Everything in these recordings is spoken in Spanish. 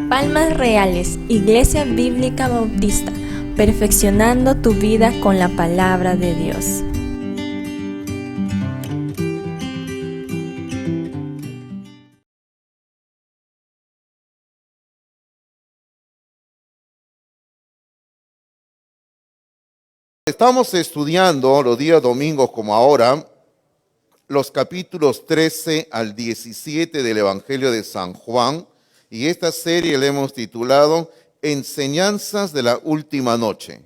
Palmas Reales, Iglesia Bíblica Bautista, perfeccionando tu vida con la palabra de Dios. Estamos estudiando los días domingos como ahora los capítulos 13 al 17 del Evangelio de San Juan, y esta serie le hemos titulado Enseñanzas de la Última Noche,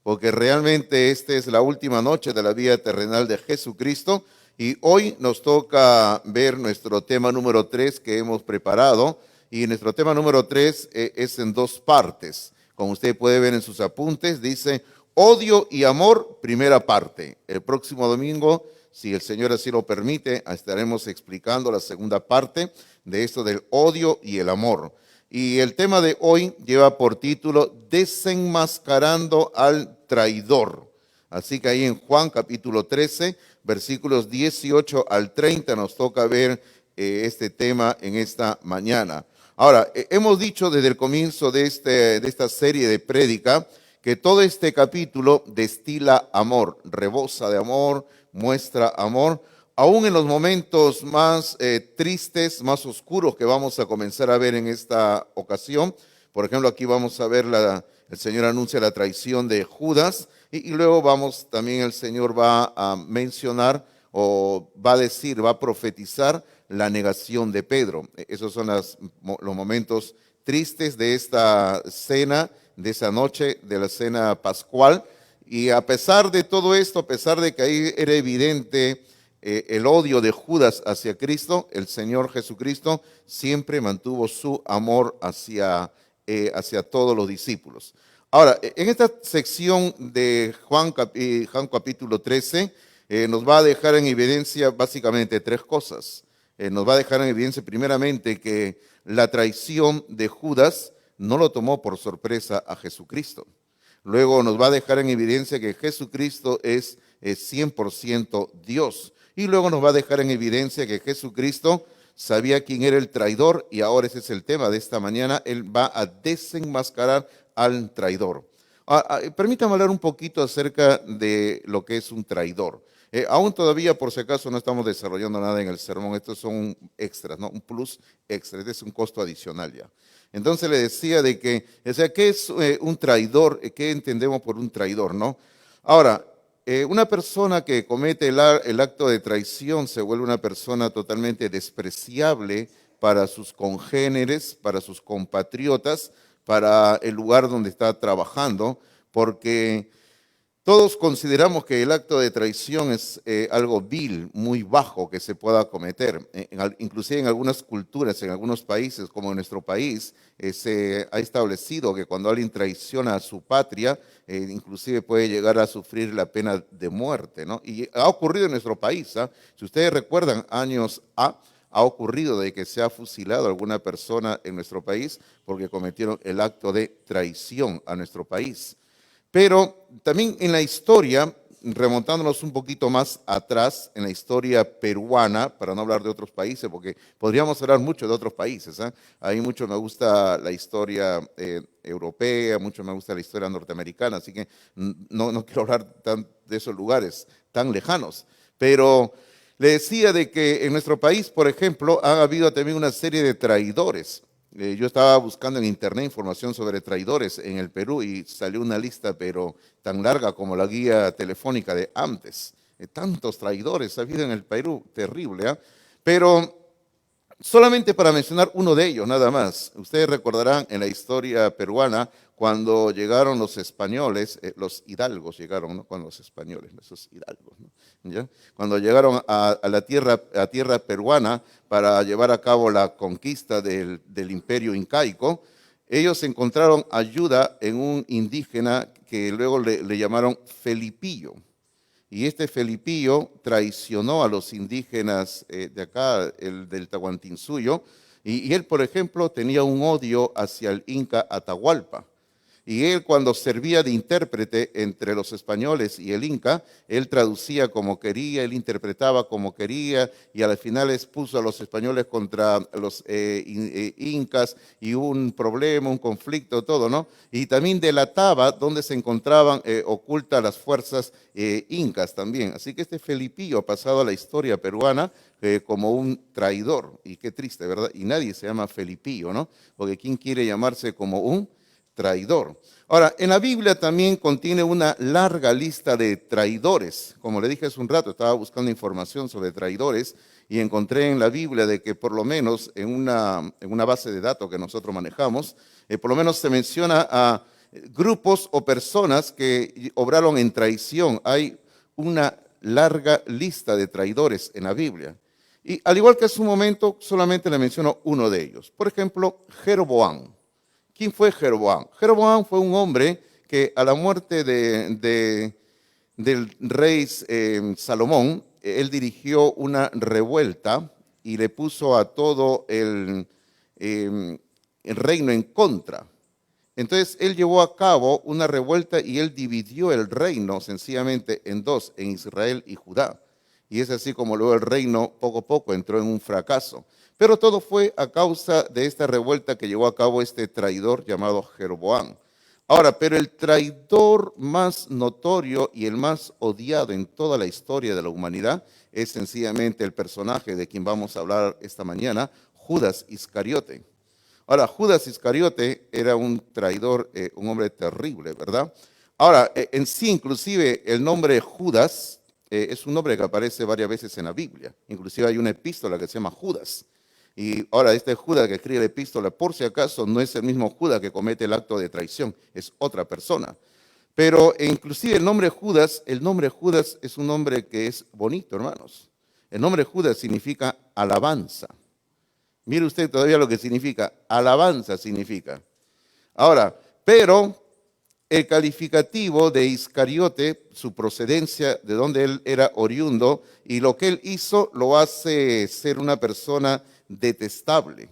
porque realmente esta es la última noche de la vida terrenal de Jesucristo, y hoy nos toca ver nuestro tema número 3 que hemos preparado, y nuestro tema número 3 es en dos partes. Como usted puede ver en sus apuntes, dice Odio y amor, primera parte. El próximo domingo, si el Señor así lo permite, estaremos explicando la segunda parte de esto del odio y el amor. Y el tema de hoy lleva por título Desenmascarando al traidor. Así que ahí en Juan capítulo 13, versículos 18 al 30 nos toca ver este tema en esta mañana. Ahora, hemos dicho desde el comienzo de esta serie de prédica que todo este capítulo destila amor, rebosa de amor, muestra amor, aún en los momentos más tristes, más oscuros que vamos a comenzar a ver en esta ocasión. Por ejemplo, aquí vamos a ver el Señor anuncia la traición de Judas y luego también el Señor va a mencionar o va a decir, va a profetizar la negación de Pedro. Esos son los momentos tristes de esta cena, de esa noche de la cena pascual. Y a pesar de todo esto, a pesar de que ahí era evidente el odio de Judas hacia Cristo, el Señor Jesucristo siempre mantuvo su amor hacia todos los discípulos. Ahora, en esta sección de Juan capítulo 13, nos va a dejar en evidencia básicamente tres cosas. Nos va a dejar en evidencia primeramente que la traición de Judas no lo tomó por sorpresa a Jesucristo. Luego nos va a dejar en evidencia que Jesucristo es 100% Dios. Y luego nos va a dejar en evidencia que Jesucristo sabía quién era el traidor, y ahora ese es el tema de esta mañana. Él va a desenmascarar al traidor. Permítame hablar un poquito acerca de lo que es un traidor. Aún todavía, por si acaso, no estamos desarrollando nada en el sermón. Estos son extras, ¿no? Un plus extra. Este es un costo adicional ya. Entonces le decía de que, o sea, ¿qué es un traidor? ¿Qué entendemos por un traidor, no? Ahora, una persona que comete el acto de traición se vuelve una persona totalmente despreciable para sus congéneres, para sus compatriotas, para el lugar donde está trabajando, porque todos consideramos que el acto de traición es algo vil, muy bajo que se pueda cometer. Inclusive en algunas culturas, en algunos países, como en nuestro país, se ha establecido que cuando alguien traiciona a su patria, inclusive puede llegar a sufrir la pena de muerte, ¿no? Y ha ocurrido en nuestro país, ¿ah? Si ustedes recuerdan, años ha ocurrido de que se ha fusilado a alguna persona en nuestro país porque cometieron el acto de traición a nuestro país. Pero también en la historia, remontándonos un poquito más atrás, en la historia peruana, para no hablar de otros países, porque podríamos hablar mucho de otros países, ¿eh? A mí mucho me gusta la historia europea, mucho me gusta la historia norteamericana, así que no quiero hablar de esos lugares tan lejanos. Pero le decía de que en nuestro país, por ejemplo, ha habido también una serie de traidores. Yo estaba buscando en internet información sobre traidores en el Perú y salió una lista, pero tan larga como la guía telefónica de antes. Tantos traidores ha habido en el Perú, terrible, ¿eh? Pero solamente para mencionar uno de ellos, nada más. Ustedes recordarán en la historia peruana cuando llegaron los españoles, los hidalgos llegaron, ¿no? Con los españoles, esos hidalgos, ¿no? ¿Ya? Cuando llegaron a la tierra peruana para llevar a cabo la conquista del imperio incaico, ellos encontraron ayuda en un indígena que luego le llamaron Felipillo. Y este Felipillo traicionó a los indígenas de acá, el del Tahuantinsuyo, y él, por ejemplo, tenía un odio hacia el Inca Atahualpa. Y él, cuando servía de intérprete entre los españoles y el Inca, él traducía como quería, él interpretaba como quería, y al final expuso a los españoles contra los incas, y hubo un problema, un conflicto, todo, ¿no? Y también delataba dónde se encontraban ocultas las fuerzas incas también. Así que este Felipillo ha pasado a la historia peruana como un traidor, y qué triste, ¿verdad? Y nadie se llama Felipillo, ¿no? Porque ¿quién quiere llamarse como un traidor? Ahora, en la Biblia también contiene una larga lista de traidores. Como le dije hace un rato, estaba buscando información sobre traidores y encontré en la Biblia de que por lo menos en una base de datos que nosotros manejamos, por lo menos se menciona a grupos o personas que obraron en traición. Hay una larga lista de traidores en la Biblia. Y al igual que hace un momento, solamente le menciono uno de ellos. Por ejemplo, Jeroboam. ¿Quién fue Jeroboam? Jeroboam fue un hombre que a la muerte del rey Salomón, él dirigió una revuelta y le puso a todo el reino en contra. Entonces él llevó a cabo una revuelta y él dividió el reino sencillamente en dos, en Israel y Judá. Y es así como luego el reino poco a poco entró en un fracaso. Pero todo fue a causa de esta revuelta que llevó a cabo este traidor llamado Jeroboam. Ahora, pero el traidor más notorio y el más odiado en toda la historia de la humanidad es sencillamente el personaje de quien vamos a hablar esta mañana, Judas Iscariote. Ahora, Judas Iscariote era un traidor, un hombre terrible, ¿verdad? Ahora, en sí, inclusive, el nombre Judas es un nombre que aparece varias veces en la Biblia. Inclusive hay una epístola que se llama Judas. Y ahora este Judas que escribe la epístola, por si acaso, no es el mismo Judas que comete el acto de traición, es otra persona. Pero inclusive el nombre Judas es un nombre que es bonito, hermanos. El nombre Judas significa alabanza. Mire usted todavía lo que significa, alabanza significa. Ahora, pero el calificativo de Iscariote, su procedencia, de donde él era oriundo, y lo que él hizo lo hace ser una persona detestable.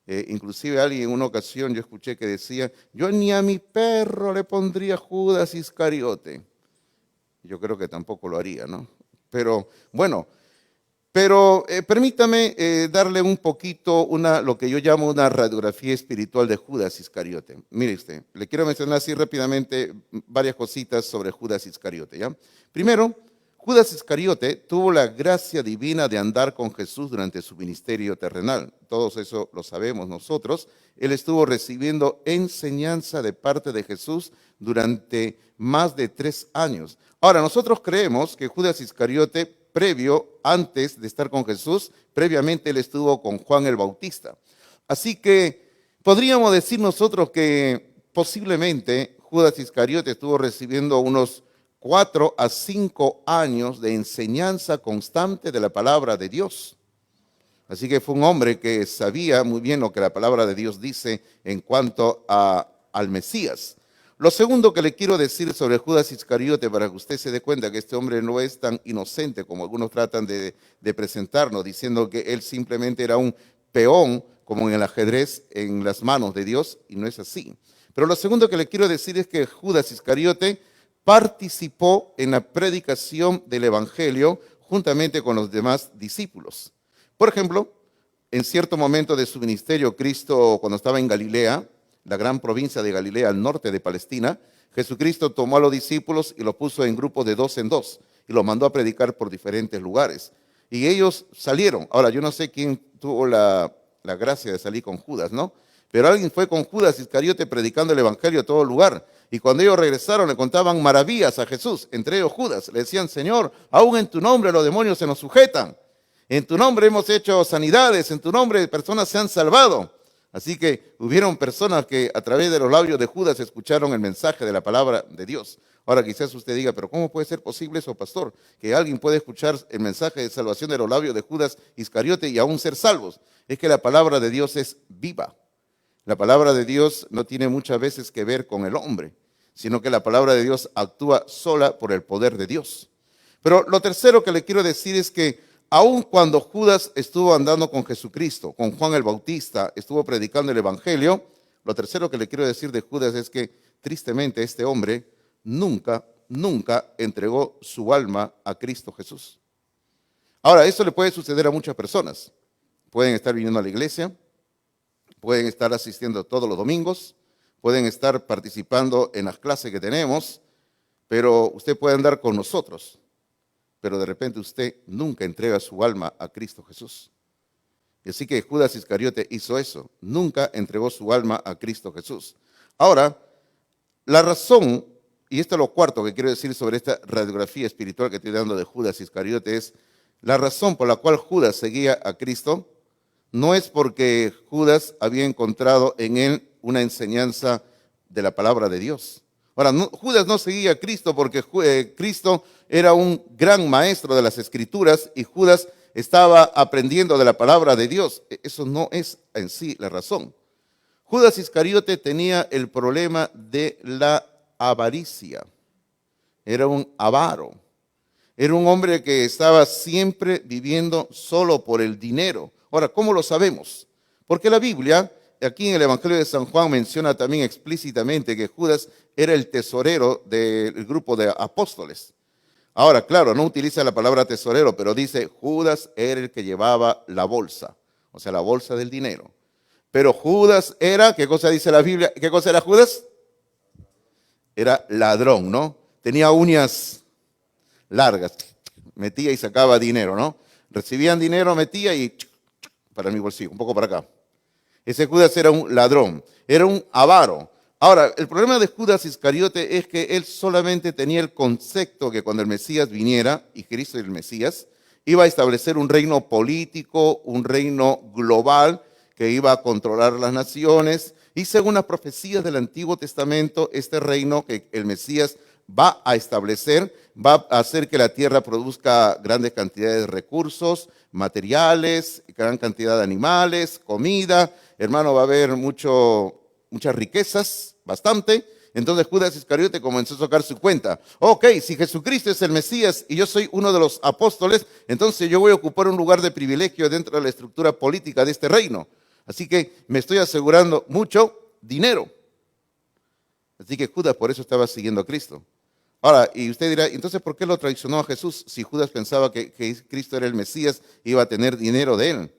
Inclusive alguien en una ocasión yo escuché que decía, yo ni a mi perro le pondría Judas Iscariote. Yo creo que tampoco lo haría, ¿no? Pero bueno, permítame darle un poquito lo que yo llamo una radiografía espiritual de Judas Iscariote. Mire usted, le quiero mencionar así rápidamente varias cositas sobre Judas Iscariote, ¿ya? Primero, Judas Iscariote tuvo la gracia divina de andar con Jesús durante su ministerio terrenal. Todos eso lo sabemos nosotros. Él estuvo recibiendo enseñanza de parte de Jesús durante más de 3 años. Ahora, nosotros creemos que Judas Iscariote, antes de estar con Jesús, previamente él estuvo con Juan el Bautista. Así que podríamos decir nosotros que posiblemente Judas Iscariote estuvo recibiendo unos 4 a 5 años de enseñanza constante de la palabra de Dios. Así que fue un hombre que sabía muy bien lo que la palabra de Dios dice en cuanto al Mesías. Lo segundo que le quiero decir sobre Judas Iscariote, para que usted se dé cuenta que este hombre no es tan inocente como algunos tratan de presentarnos, diciendo que él simplemente era un peón, como en el ajedrez, en las manos de Dios, y no es así. Pero lo segundo que le quiero decir es que Judas Iscariote participó en la predicación del Evangelio juntamente con los demás discípulos. Por ejemplo, en cierto momento de su ministerio, Cristo, cuando estaba en Galilea, la gran provincia de Galilea al norte de Palestina, Jesucristo tomó a los discípulos y los puso en grupos de 2 en 2 y los mandó a predicar por diferentes lugares. Y ellos salieron. Ahora, yo no sé quién tuvo la gracia de salir con Judas, ¿no? Pero alguien fue con Judas Iscariote predicando el evangelio a todo lugar. Y cuando ellos regresaron le contaban maravillas a Jesús, entre ellos Judas. Le decían, Señor, aún en tu nombre los demonios se nos sujetan. En tu nombre hemos hecho sanidades, en tu nombre personas se han salvado. Así que hubieron personas que a través de los labios de Judas escucharon el mensaje de la palabra de Dios. Ahora quizás usted diga, pero ¿cómo puede ser posible eso, pastor? Que alguien puede escuchar el mensaje de salvación de los labios de Judas Iscariote y aún ser salvos. Es que la palabra de Dios es viva. La palabra de Dios no tiene muchas veces que ver con el hombre, sino que la palabra de Dios actúa sola por el poder de Dios. Pero lo tercero que le quiero decir es que aun cuando Judas estuvo andando con Jesucristo, con Juan el Bautista, estuvo predicando el evangelio, lo tercero que le quiero decir de Judas es que tristemente este hombre nunca entregó su alma a Cristo Jesús. Ahora, eso le puede suceder a muchas personas. Pueden estar viniendo a la iglesia, pueden estar asistiendo todos los domingos, pueden estar participando en las clases que tenemos, pero usted puede andar con nosotros, pero de repente usted nunca entrega su alma a Cristo Jesús. Y así que Judas Iscariote hizo eso, nunca entregó su alma a Cristo Jesús. Ahora, la razón, y esto es lo cuarto que quiero decir sobre esta radiografía espiritual que estoy dando de Judas Iscariote, es la razón por la cual Judas seguía a Cristo, no es porque Judas había encontrado en él una enseñanza de la palabra de Dios. Ahora, Judas no seguía a Cristo porque Cristo era un gran maestro de las Escrituras y Judas estaba aprendiendo de la palabra de Dios. Eso no es en sí la razón. Judas Iscariote tenía el problema de la avaricia. Era un avaro. Era un hombre que estaba siempre viviendo solo por el dinero. Ahora, ¿cómo lo sabemos? Porque la Biblia, aquí en el Evangelio de San Juan, menciona también explícitamente que Judas era el tesorero del grupo de apóstoles. Ahora, claro, no utiliza la palabra tesorero, pero dice Judas era el que llevaba la bolsa, o sea, la bolsa del dinero. Pero Judas era, ¿qué cosa dice la Biblia? ¿Qué cosa era Judas? Era ladrón, ¿no? Tenía uñas largas, metía y sacaba dinero, ¿no? Recibían dinero, metía y para mi bolsillo, un poco para acá. Ese Judas era un ladrón, era un avaro. Ahora, el problema de Judas Iscariote es que él solamente tenía el concepto que cuando el Mesías viniera, y Cristo es el Mesías, iba a establecer un reino político, un reino global que iba a controlar las naciones. Y según las profecías del Antiguo Testamento, este reino que el Mesías va a establecer, va a hacer que la tierra produzca grandes cantidades de recursos, materiales, gran cantidad de animales, comida. Hermano, va a haber muchas riquezas, bastante. Entonces Judas Iscariote comenzó a sacar su cuenta. Ok, si Jesucristo es el Mesías y yo soy uno de los apóstoles, entonces yo voy a ocupar un lugar de privilegio dentro de la estructura política de este reino. Así que me estoy asegurando mucho dinero. Así que Judas por eso estaba siguiendo a Cristo. Ahora, y usted dirá, entonces ¿por qué lo traicionó a Jesús si Judas pensaba que Cristo era el Mesías y iba a tener dinero de él?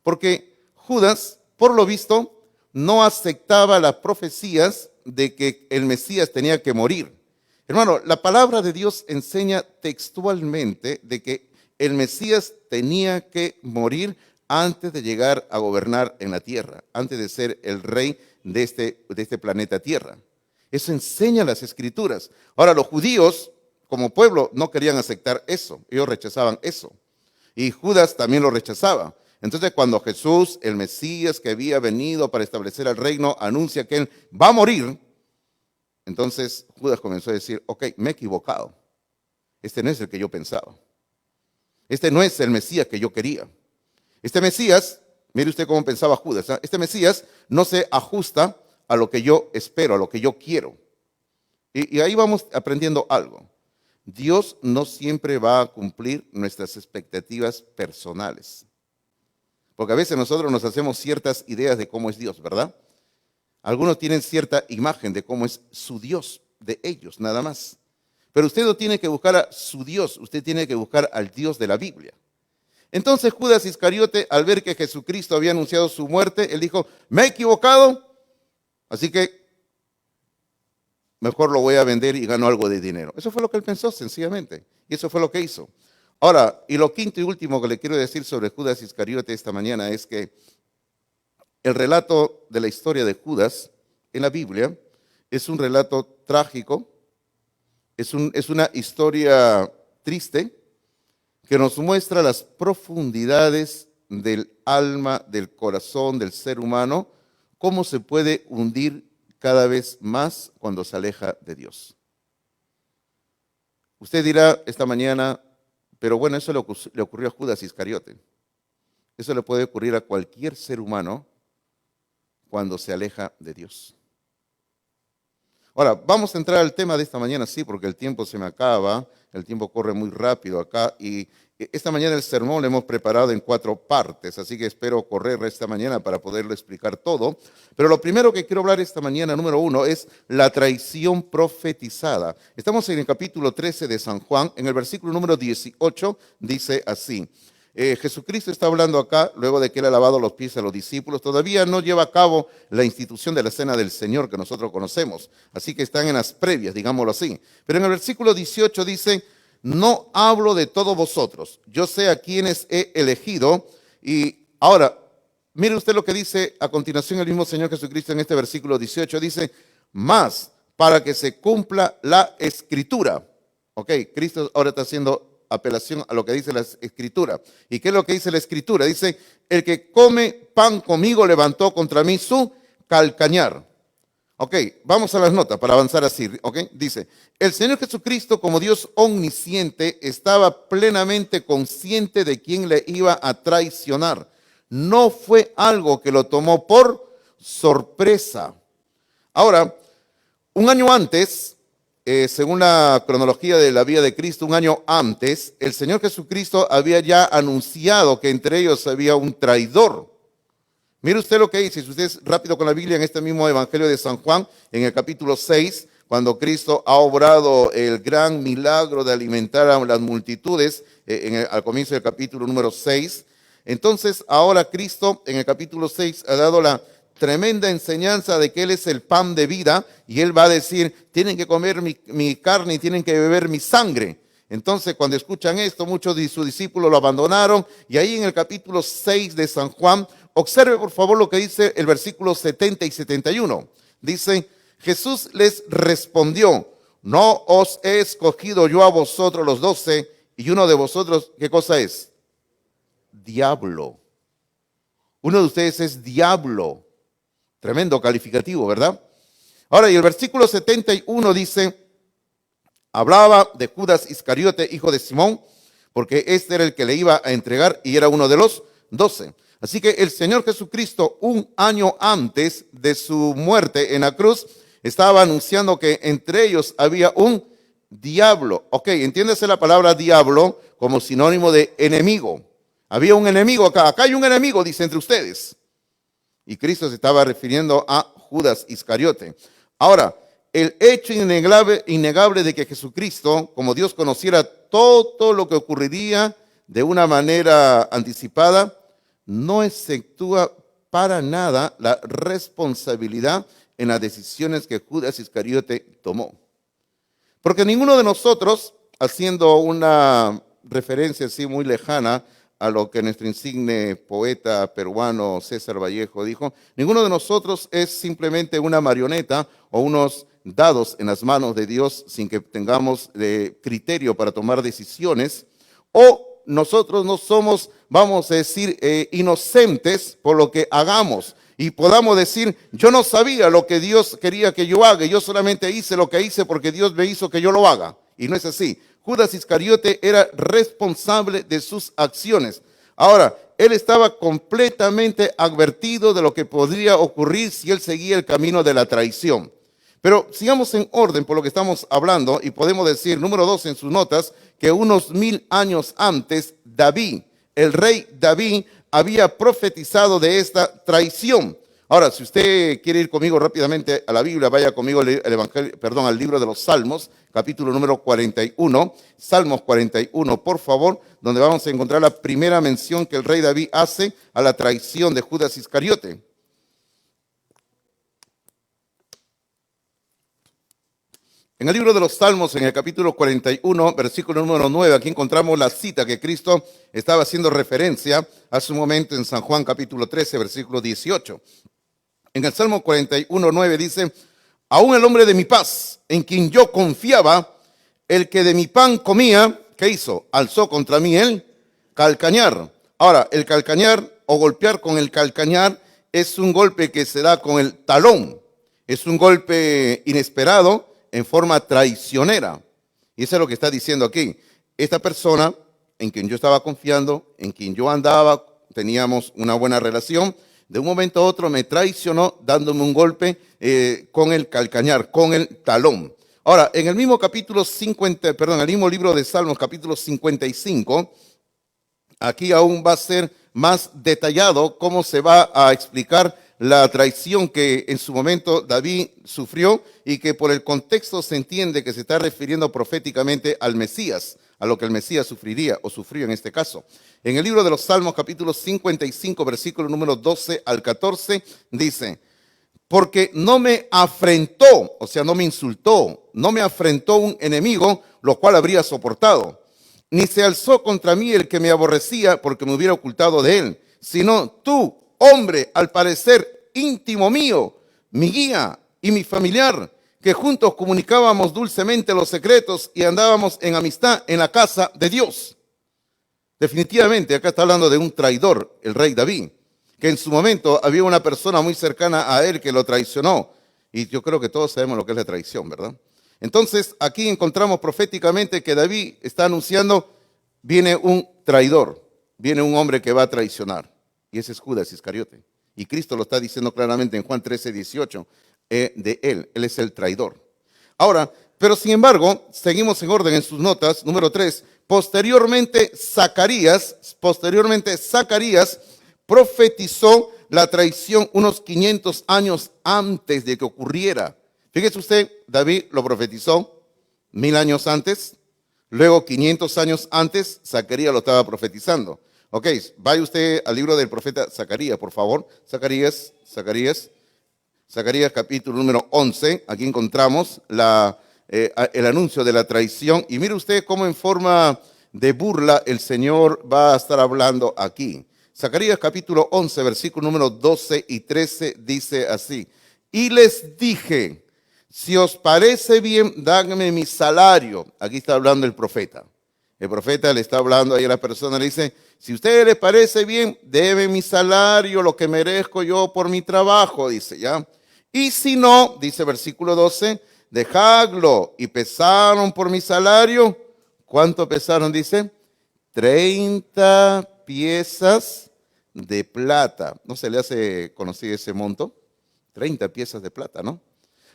Porque Judas, por lo visto, no aceptaba las profecías de que el Mesías tenía que morir. Hermano, la palabra de Dios enseña textualmente de que el Mesías tenía que morir antes de llegar a gobernar en la tierra, antes de ser el rey de este planeta Tierra. Eso enseña las Escrituras. Ahora, los judíos, como pueblo, no querían aceptar eso. Ellos rechazaban eso. Y Judas también lo rechazaba. Entonces, cuando Jesús, el Mesías que había venido para establecer el reino, anuncia que él va a morir, entonces Judas comenzó a decir, ok, me he equivocado. Este no es el que yo pensaba. Este no es el Mesías que yo quería. Este Mesías, mire usted cómo pensaba Judas, ¿eh? Este Mesías no se ajusta a lo que yo espero, a lo que yo quiero. Y ahí vamos aprendiendo algo. Dios no siempre va a cumplir nuestras expectativas personales. Porque a veces nosotros nos hacemos ciertas ideas de cómo es Dios, ¿verdad? Algunos tienen cierta imagen de cómo es su Dios, de ellos, nada más. Pero usted no tiene que buscar a su Dios, usted tiene que buscar al Dios de la Biblia. Entonces Judas Iscariote, al ver que Jesucristo había anunciado su muerte, él dijo, me he equivocado, así que mejor lo voy a vender y gano algo de dinero. Eso fue lo que él pensó, sencillamente. Y eso fue lo que hizo. Ahora, y lo quinto y último que le quiero decir sobre Judas Iscariote esta mañana es que el relato de la historia de Judas en la Biblia es un relato trágico, es una historia triste que nos muestra las profundidades del alma, del corazón del ser humano, cómo se puede hundir cada vez más cuando se aleja de Dios. Usted dirá esta mañana, pero bueno, eso le ocurrió a Judas Iscariote. Eso le puede ocurrir a cualquier ser humano cuando se aleja de Dios. Ahora, vamos a entrar al tema de esta mañana, sí, porque el tiempo se me acaba, el tiempo corre muy rápido acá y Esta mañana el sermón lo hemos preparado en 4 partes, así que espero correr esta mañana para poderlo explicar todo. Pero lo primero que quiero hablar esta mañana, número 1, es la traición profetizada. Estamos en el capítulo 13 de San Juan, en el versículo número 18, dice así. Jesucristo está hablando acá, luego de que él ha lavado los pies a los discípulos. Todavía no lleva a cabo la institución de la cena del Señor que nosotros conocemos, así que están en las previas, digámoslo así. Pero en el versículo 18 dice: no hablo de todos vosotros, yo sé a quienes he elegido. Y ahora, mire usted lo que dice a continuación el mismo Señor Jesucristo en este versículo 18, dice: más para que se cumpla la Escritura. Ok, Cristo ahora está haciendo apelación a lo que dice la Escritura. ¿Y qué es lo que dice la Escritura? Dice: el que come pan conmigo levantó contra mí su calcañar. Ok, vamos a las notas para avanzar así. Ok, dice: el Señor Jesucristo, como Dios omnisciente, estaba plenamente consciente de quién le iba a traicionar. No fue algo que lo tomó por sorpresa. Ahora, un año antes, según la cronología de la vida de Cristo, un año antes, el Señor Jesucristo había ya anunciado que entre ellos había un traidor. Mire usted lo que dice, si usted es rápido con la Biblia, en este mismo Evangelio de San Juan, en el capítulo 6, cuando Cristo ha obrado el gran milagro de alimentar a las multitudes, al comienzo del capítulo número 6. Entonces, ahora Cristo, en el capítulo 6, ha dado la tremenda enseñanza de que Él es el pan de vida, y Él va a decir: tienen que comer mi carne y tienen que beber mi sangre. Entonces, cuando escuchan esto, muchos de sus discípulos lo abandonaron, y ahí en el capítulo 6 de San Juan, observe por favor lo que dice el versículo 70 y 71. Dice: Jesús les respondió: no os he escogido yo a vosotros los 12, y uno de vosotros, ¿qué cosa es? Diablo. Uno de ustedes es diablo. Tremendo calificativo, ¿verdad? Ahora, y el versículo 71 dice, hablaba de Judas Iscariote, hijo de Simón, porque este era el que le iba a entregar y era uno de los 12. Así que el Señor Jesucristo, un año antes de su muerte en la cruz, estaba anunciando que entre ellos había un diablo. Ok, entiéndase la palabra diablo como sinónimo de enemigo. Había un enemigo acá hay un enemigo, dice, entre ustedes. Y Cristo se estaba refiriendo a Judas Iscariote. Ahora, el hecho innegable de que Jesucristo, como Dios, conociera todo lo que ocurriría de una manera anticipada, no exceptúa para nada la responsabilidad en las decisiones que Judas Iscariote tomó. Porque ninguno de nosotros, haciendo una referencia así muy lejana a lo que nuestro insigne poeta peruano César Vallejo dijo, ninguno de nosotros es simplemente una marioneta o unos dados en las manos de Dios sin que tengamos criterio para tomar decisiones, o nosotros no somos, vamos a decir, inocentes por lo que hagamos y podamos decir: yo no sabía lo que Dios quería que yo haga, yo solamente hice lo que hice porque Dios me hizo que yo lo haga. Y no es así. Judas Iscariote era responsable de sus acciones. Ahora, él estaba completamente advertido de lo que podría ocurrir si él seguía el camino de la traición. Pero sigamos en orden por lo que estamos hablando, y podemos decir, número 2 en sus notas, que unos 1000 años antes, David, el rey David, había profetizado de esta traición. Ahora, si usted quiere ir conmigo rápidamente a la Biblia, vaya conmigo al libro de los Salmos, capítulo número 41, Salmos 41, por favor, donde vamos a encontrar la primera mención que el rey David hace a la traición de Judas Iscariote. En el libro de los Salmos, en el capítulo 41, versículo número 9, aquí encontramos la cita que Cristo estaba haciendo referencia hace un momento en San Juan capítulo 13, versículo 18. En el Salmo 41, 9 dice: aún el hombre de mi paz, en quien yo confiaba, el que de mi pan comía, ¿qué hizo? Alzó contra mí el calcañar. Ahora, el calcañar o golpear con el calcañar es un golpe que se da con el talón. Es un golpe inesperado en forma traicionera. Y eso es lo que está diciendo aquí. Esta persona en quien yo estaba confiando, en quien yo andaba, teníamos una buena relación, de un momento a otro me traicionó dándome un golpe con el calcañar, con el talón. Ahora, en el mismo capítulo el mismo libro de Salmos, capítulo 55, aquí aún va a ser más detallado cómo se va a explicar la traición que en su momento David sufrió y que por el contexto se entiende que se está refiriendo proféticamente al Mesías, a lo que el Mesías sufriría o sufrió en este caso. En el libro de los Salmos, capítulo 55, versículo número 12 al 14, dice: porque no me afrentó, o sea, no me insultó, no me afrentó un enemigo, lo cual habría soportado. Ni se alzó contra mí el que me aborrecía, porque me hubiera ocultado de él, sino tú, hombre, al parecer íntimo mío, mi guía y mi familiar, que juntos comunicábamos dulcemente los secretos y andábamos en amistad en la casa de Dios. Definitivamente, acá está hablando de un traidor, el rey David, que en su momento había una persona muy cercana a él que lo traicionó. Y yo creo que todos sabemos lo que es la traición, ¿verdad? Entonces, aquí encontramos proféticamente que David está anunciando: viene un traidor, viene un hombre que va a traicionar. Y ese es Judas Iscariote. Y Cristo lo está diciendo claramente en Juan 13, 18, de él. Él es el traidor. Ahora, pero sin embargo, seguimos en orden en sus notas. Número 3, posteriormente Zacarías profetizó la traición unos 500 años antes de que ocurriera. Fíjese usted, David lo profetizó 1000 años antes, luego 500 años antes, Zacarías lo estaba profetizando. Ok, vaya usted al libro del profeta Zacarías, por favor. Zacarías capítulo número 11, aquí encontramos el anuncio de la traición. Y mire usted cómo en forma de burla el Señor va a estar hablando aquí. Zacarías capítulo 11, versículo número 12 y 13 dice así: y les dije, si os parece bien, dadme mi salario. Aquí está hablando el profeta. El profeta le está hablando ahí a la persona, le dice: si a ustedes les parece bien, deben mi salario, lo que merezco yo por mi trabajo, dice, ¿ya? Y si no, dice versículo 12, dejadlo. Y pesaron por mi salario. ¿Cuánto pesaron? Dice, 30 piezas de plata. ¿No se le hace conocido ese monto? 30 piezas de plata, ¿no?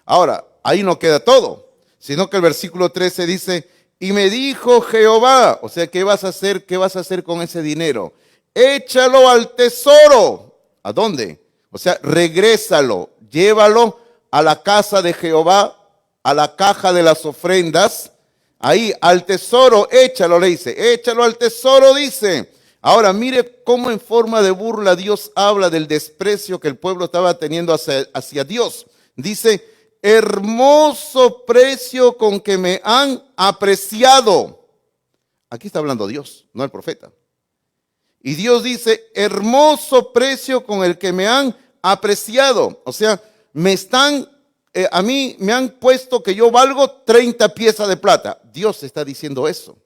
Ahora, ahí no queda todo, sino que el versículo 13 dice: y me dijo Jehová, o sea, ¿qué vas a hacer? ¿Qué vas a hacer con ese dinero? Échalo al tesoro. ¿A dónde? O sea, regrésalo, llévalo a la casa de Jehová, a la caja de las ofrendas, ahí al tesoro, échalo, le dice, échalo al tesoro, dice. Ahora, mire cómo en forma de burla Dios habla del desprecio que el pueblo estaba teniendo hacia Dios. Dice: hermoso precio con que me han apreciado. Aquí está hablando Dios, no el profeta. Y Dios dice: hermoso precio con el que me han apreciado. O sea, a mí me han puesto que yo valgo 30 piezas de plata. Dios está diciendo eso.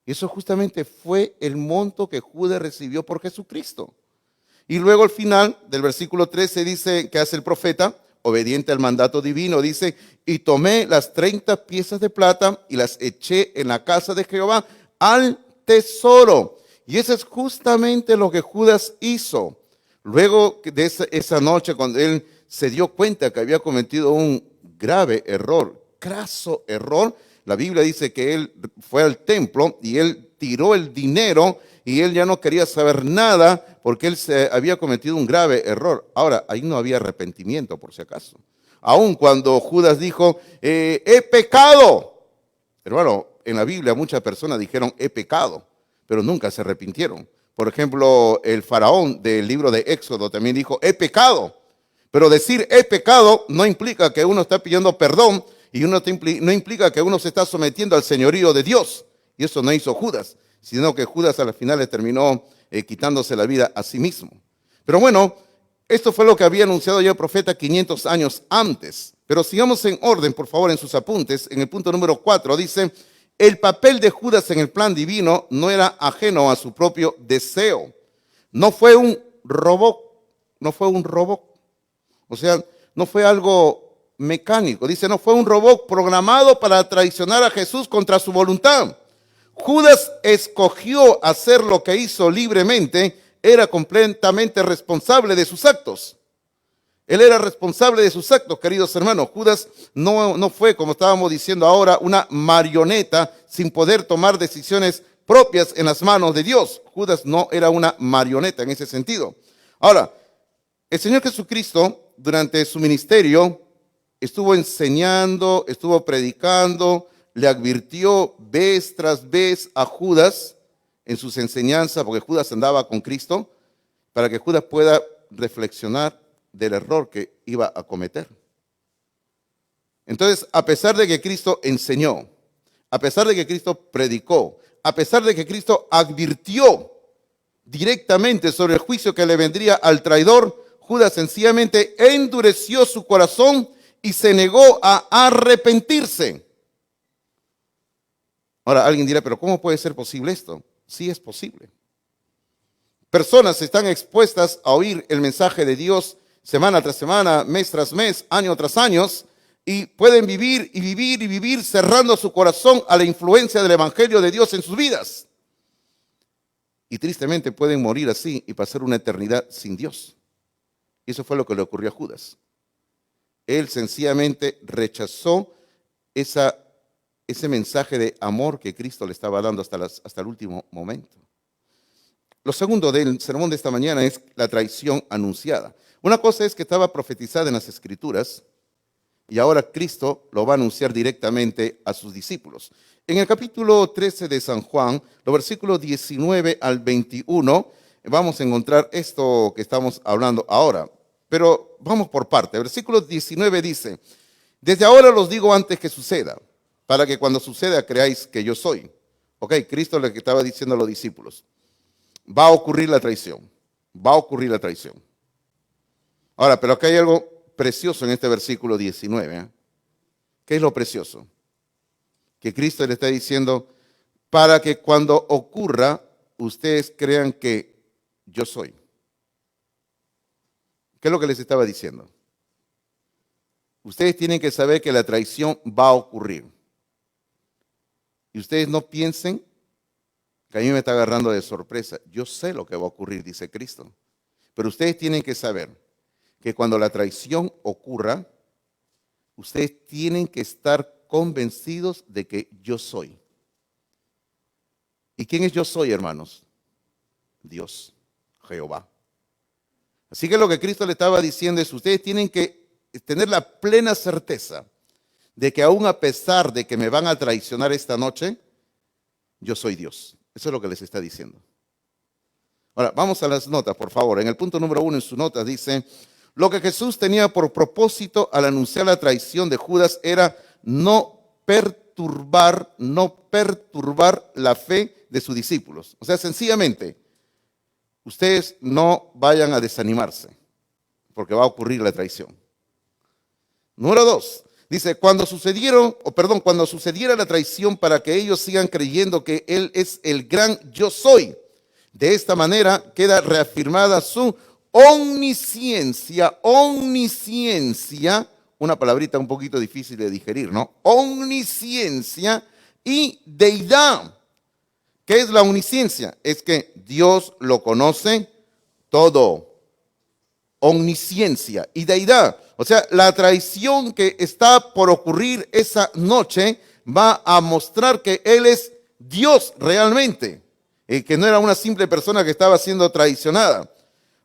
Y eso justamente fue el monto que Judas recibió por Jesucristo. Y luego al final del versículo 13 dice que hace el profeta, obediente al mandato divino, dice: y tomé las 30 piezas de plata y las eché en la casa de Jehová al tesoro. Y eso es justamente lo que Judas hizo. Luego de esa noche, cuando él se dio cuenta que había cometido un grave error, craso error, la Biblia dice que él fue al templo y él tiró el dinero y él ya no quería saber nada porque él se había cometido un grave error. Ahora, ahí no había arrepentimiento, por si acaso. Aun cuando Judas dijo, he pecado. Hermano, en la Biblia muchas personas dijeron, he pecado, pero nunca se arrepintieron. Por ejemplo, el faraón del libro de Éxodo también dijo, he pecado. Pero decir he pecado no implica que uno está pidiendo perdón y no implica que uno se está sometiendo al señorío de Dios. Y eso no hizo Judas, sino que Judas a las finales terminó quitándose la vida a sí mismo. Pero bueno, esto fue lo que había anunciado ya el profeta 500 años antes. Pero sigamos en orden, por favor, en sus apuntes. En el punto número 4 dice, el papel de Judas en el plan divino no era ajeno a su propio deseo. No fue un robot. O sea, no fue algo mecánico. Dice, no fue un robot programado para traicionar a Jesús contra su voluntad. Judas escogió hacer lo que hizo libremente, era completamente responsable de sus actos. Él era responsable de sus actos, queridos hermanos. Judas no fue, como estábamos diciendo ahora, una marioneta sin poder tomar decisiones propias en las manos de Dios. Judas no era una marioneta en ese sentido. Ahora, el Señor Jesucristo durante su ministerio estuvo enseñando, estuvo predicando, le advirtió vez tras vez a Judas en sus enseñanzas, porque Judas andaba con Cristo, para que Judas pueda reflexionar del error que iba a cometer. Entonces, a pesar de que Cristo enseñó, a pesar de que Cristo predicó, a pesar de que Cristo advirtió directamente sobre el juicio que le vendría al traidor, Judas sencillamente endureció su corazón y se negó a arrepentirse. Ahora, alguien dirá, pero ¿cómo puede ser posible esto? Sí es posible. Personas están expuestas a oír el mensaje de Dios semana tras semana, mes tras mes, año tras año, y pueden vivir y vivir y vivir cerrando su corazón a la influencia del Evangelio de Dios en sus vidas. Y tristemente pueden morir así y pasar una eternidad sin Dios. Y eso fue lo que le ocurrió a Judas. Él sencillamente rechazó ese mensaje de amor que Cristo le estaba dando hasta el último momento. Lo segundo del sermón de esta mañana es la traición anunciada. Una cosa es que estaba profetizada en las Escrituras y ahora Cristo lo va a anunciar directamente a sus discípulos. En el capítulo 13 de San Juan, los versículos 19 al 21, vamos a encontrar esto que estamos hablando ahora. Pero vamos por parte. El versículo 19 dice: desde ahora los digo antes que suceda, para que cuando suceda creáis que yo soy. Ok, Cristo le estaba diciendo a los discípulos: va a ocurrir la traición, va a ocurrir la traición. Ahora, pero acá hay algo precioso en este versículo 19. ¿Eh? ¿Qué es lo precioso? Que Cristo le está diciendo, para que cuando ocurra, ustedes crean que yo soy. ¿Qué es lo que les estaba diciendo? Ustedes tienen que saber que la traición va a ocurrir. Y ustedes no piensen que a mí me está agarrando de sorpresa. Yo sé lo que va a ocurrir, dice Cristo. Pero ustedes tienen que saber que cuando la traición ocurra, ustedes tienen que estar convencidos de que yo soy. ¿Y quién es yo soy, hermanos? Dios, Jehová. Así que lo que Cristo le estaba diciendo es, ustedes tienen que tener la plena certeza de que aún a pesar de que me van a traicionar esta noche, yo soy Dios. Eso es lo que les está diciendo. Ahora, vamos a las notas, por favor. En el punto número 1 en su nota dice, lo que Jesús tenía por propósito al anunciar la traición de Judas era no perturbar la fe de sus discípulos. O sea, sencillamente, ustedes no vayan a desanimarse, porque va a ocurrir la traición. Número 2, dice, cuando sucediera la traición para que ellos sigan creyendo que Él es el gran yo soy. De esta manera queda reafirmada su omnisciencia, una palabrita un poquito difícil de digerir, ¿no? Omnisciencia y deidad. ¿Qué es la omnisciencia? Es que Dios lo conoce todo. Omnisciencia y deidad. O sea, la traición que está por ocurrir esa noche va a mostrar que Él es Dios realmente. Que no era una simple persona que estaba siendo traicionada.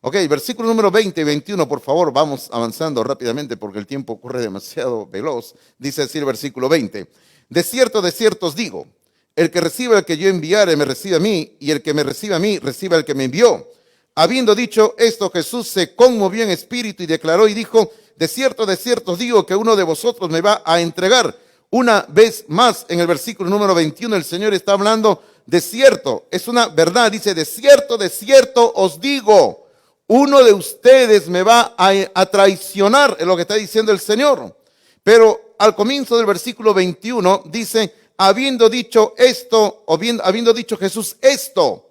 Ok, versículo número 20 y 21, por favor, vamos avanzando rápidamente porque el tiempo corre demasiado veloz. Dice así el versículo 20. De cierto os digo, el que reciba al que yo enviare me recibe a mí, y el que me recibe a mí recibe al que me envió. Habiendo dicho esto, Jesús se conmovió en espíritu y declaró y dijo, de cierto os digo que uno de vosotros me va a entregar. Una vez más, en el versículo número 21, el Señor está hablando de cierto. Es una verdad, dice, de cierto os digo, uno de ustedes me va a traicionar, es lo que está diciendo el Señor. Pero al comienzo del versículo 21 dice, habiendo dicho esto, habiendo dicho Jesús esto.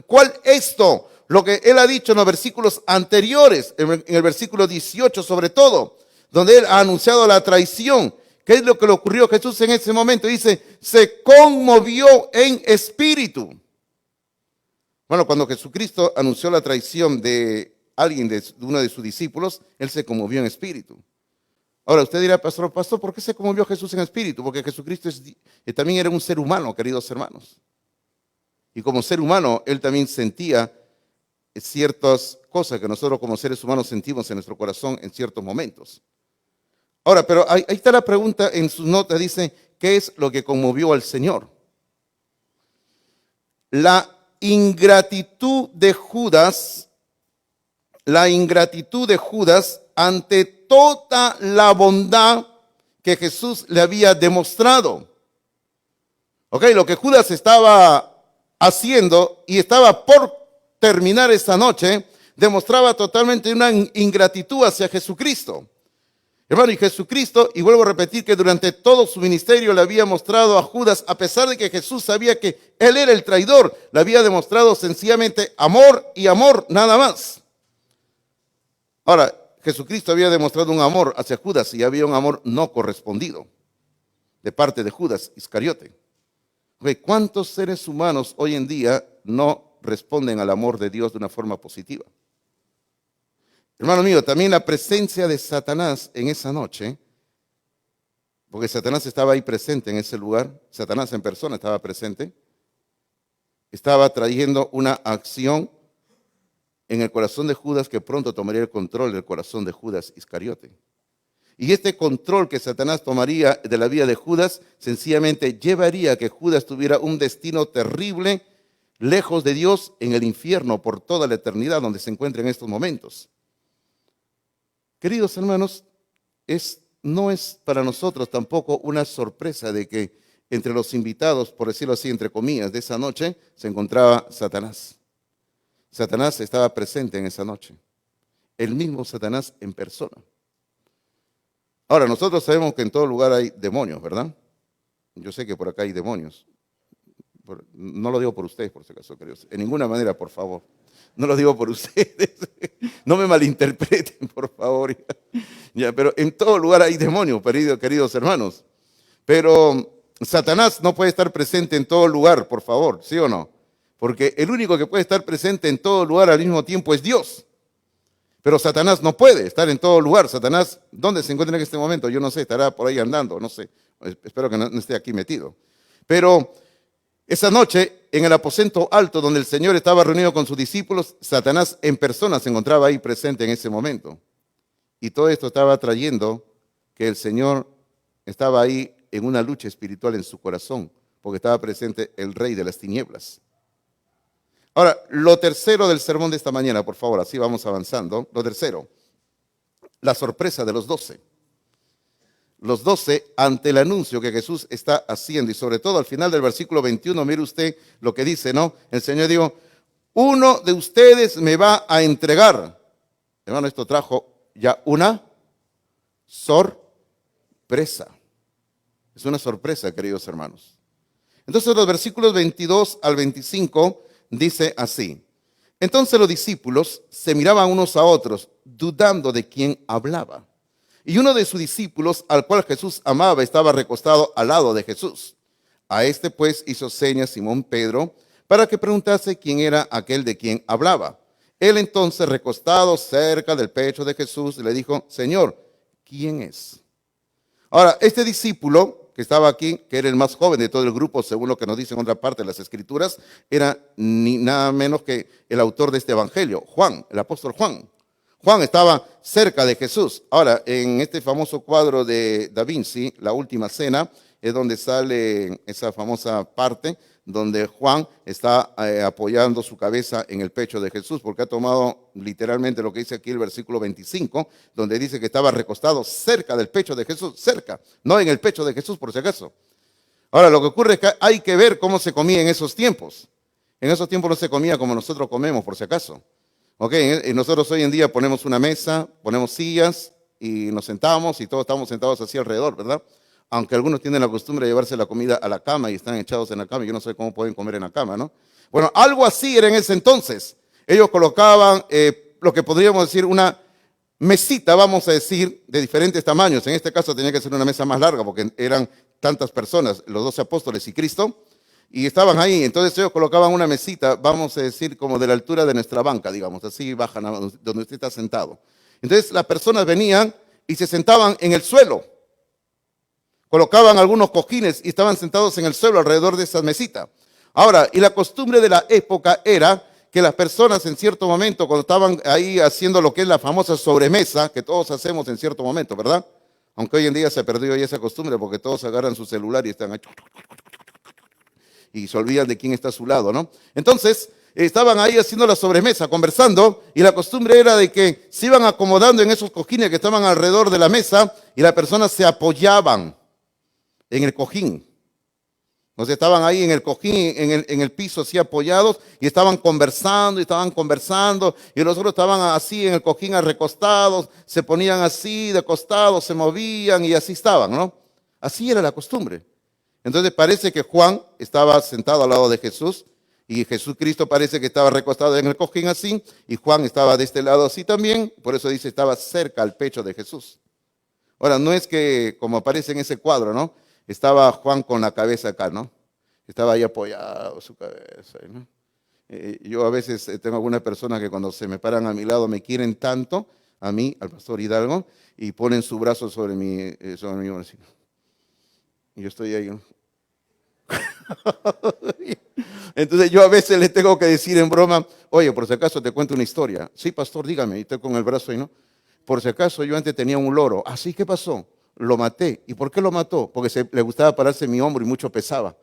¿Cuál esto? Lo que Él ha dicho en los versículos anteriores, en el versículo 18 sobre todo, donde Él ha anunciado la traición. ¿Qué es lo que le ocurrió a Jesús en ese momento? Dice, se conmovió en espíritu. Bueno, cuando Jesucristo anunció la traición de alguien, de uno de sus discípulos, Él se conmovió en espíritu. Ahora, usted dirá, pastor, ¿por qué se conmovió Jesús en espíritu? Porque Jesucristo también era un ser humano, queridos hermanos. Y como ser humano, él también sentía ciertas cosas que nosotros como seres humanos sentimos en nuestro corazón en ciertos momentos. Ahora, pero ahí está la pregunta en sus notas, dice, ¿qué es lo que conmovió al Señor? La ingratitud de Judas ante toda la bondad que Jesús le había demostrado. Ok, lo que Judas estaba haciendo y estaba por terminar esta noche, demostraba totalmente una ingratitud hacia Jesucristo. Hermano, y Jesucristo, y vuelvo a repetir que durante todo su ministerio le había mostrado a Judas, a pesar de que Jesús sabía que él era el traidor, le había demostrado sencillamente amor y amor, nada más. Ahora, Jesucristo había demostrado un amor hacia Judas y había un amor no correspondido de parte de Judas Iscariote. ¿Cuántos seres humanos hoy en día no responden al amor de Dios de una forma positiva? Hermano mío, también la presencia de Satanás en esa noche, porque Satanás estaba ahí presente en ese lugar, Satanás en persona estaba presente, estaba trayendo una acción en el corazón de Judas que pronto tomaría el control del corazón de Judas Iscariote. Y este control que Satanás tomaría de la vida de Judas, sencillamente llevaría a que Judas tuviera un destino terrible, lejos de Dios, en el infierno por toda la eternidad donde se encuentra en estos momentos. Queridos hermanos, no es para nosotros tampoco una sorpresa de que entre los invitados, por decirlo así, entre comillas, de esa noche, se encontraba Satanás. Satanás estaba presente en esa noche. El mismo Satanás en persona. Ahora, nosotros sabemos que en todo lugar hay demonios, ¿verdad? Yo sé que por acá hay demonios. No lo digo por ustedes, por si acaso, queridos. En ninguna manera, por favor. No lo digo por ustedes. No me malinterpreten, por favor. Ya, pero en todo lugar hay demonios, queridos hermanos. Pero Satanás no puede estar presente en todo lugar, por favor, ¿sí o no? Porque el único que puede estar presente en todo lugar al mismo tiempo es Dios. Pero Satanás no puede estar en todo lugar. Satanás, ¿dónde se encuentra en este momento? Yo no sé, estará por ahí andando, no sé. Espero que no esté aquí metido. Pero esa noche, en el aposento alto donde el Señor estaba reunido con sus discípulos, Satanás en persona se encontraba ahí presente en ese momento. Y todo esto estaba trayendo que el Señor estaba ahí en una lucha espiritual en su corazón, porque estaba presente el rey de las tinieblas. Ahora, lo tercero del sermón de esta mañana, por favor, así vamos avanzando. Lo tercero, la sorpresa de los 12. Los 12 ante el anuncio que Jesús está haciendo, y sobre todo al final del versículo 21, mire usted lo que dice, ¿no? El Señor dijo, uno de ustedes me va a entregar. Hermano, esto trajo ya una sorpresa. Es una sorpresa, queridos hermanos. Entonces los versículos 22 al 25 dice así. Entonces los discípulos se miraban unos a otros, dudando de quién hablaba. Y uno de sus discípulos, al cual Jesús amaba, estaba recostado al lado de Jesús. A este pues hizo señas Simón Pedro para que preguntase quién era aquel de quien hablaba. Él entonces, recostado cerca del pecho de Jesús, le dijo, Señor, ¿quién es? Ahora, este discípulo que estaba aquí, que era el más joven de todo el grupo, según lo que nos dicen en otra parte de las Escrituras, era ni nada menos que el autor de este evangelio, Juan, el apóstol Juan. Juan estaba cerca de Jesús. Ahora, en este famoso cuadro de Da Vinci, La Última Cena, es donde sale esa famosa parte donde Juan está apoyando su cabeza en el pecho de Jesús, porque ha tomado literalmente lo que dice aquí el versículo 25, donde dice que estaba recostado cerca del pecho de Jesús, cerca, no en el pecho de Jesús por si acaso. Ahora, lo que ocurre es que hay que ver cómo se comía en esos tiempos. En esos tiempos no se comía como nosotros comemos, por si acaso. Nosotros hoy en día ponemos una mesa, ponemos sillas y nos sentamos y todos estamos sentados así alrededor, ¿verdad? Aunque algunos tienen la costumbre de llevarse la comida a la cama y están echados en la cama, yo no sé cómo pueden comer en la cama, ¿no? Bueno, algo así era en ese entonces. Ellos colocaban lo que podríamos decir una mesita, vamos a decir, de diferentes tamaños. En este caso tenía que ser una mesa más larga porque eran tantas personas, los 12 apóstoles y Cristo, y estaban ahí. Entonces ellos colocaban una mesita, vamos a decir, como de la altura de nuestra banca, digamos, así baja donde usted está sentado. Entonces las personas venían y se sentaban en el suelo. Colocaban algunos cojines y estaban sentados en el suelo alrededor de esa mesita. Ahora, y la costumbre de la época era que las personas en cierto momento, cuando estaban ahí haciendo lo que es la famosa sobremesa, que todos hacemos en cierto momento, ¿verdad? Aunque hoy en día se ha perdido ya esa costumbre porque todos agarran su celular y están ahí y se olvidan de quién está a su lado, ¿no? Entonces, estaban ahí haciendo la sobremesa, conversando, y la costumbre era de que se iban acomodando en esos cojines que estaban alrededor de la mesa y las personas se apoyaban en el cojín. Entonces estaban ahí en el cojín, en el piso así apoyados y estaban conversando y los otros estaban así en el cojín recostados, se ponían así de costados, se movían y así estaban, ¿no? Así era la costumbre. Entonces parece que Juan estaba sentado al lado de Jesús y Jesucristo parece que estaba recostado en el cojín así y Juan estaba de este lado así también, por eso dice estaba cerca al pecho de Jesús. Ahora, no es que como aparece en ese cuadro, ¿no? Estaba Juan con la cabeza acá, ¿no? Estaba ahí apoyado su cabeza, ¿no? Yo a veces tengo algunas personas que cuando se me paran a mi lado me quieren tanto, a mí, al pastor Hidalgo, y ponen su brazo sobre mi brazo. Y yo estoy ahí, ¿no? Entonces yo a veces le tengo que decir en broma, oye, por si acaso te cuento una historia. Sí, pastor, dígame, y estoy con el brazo ahí, ¿no? Por si acaso yo antes tenía un loro. ¿Ah, sí? ¿Qué pasó? Lo maté. ¿Y por qué lo mató? Porque le gustaba pararse en mi hombro y mucho pesaba.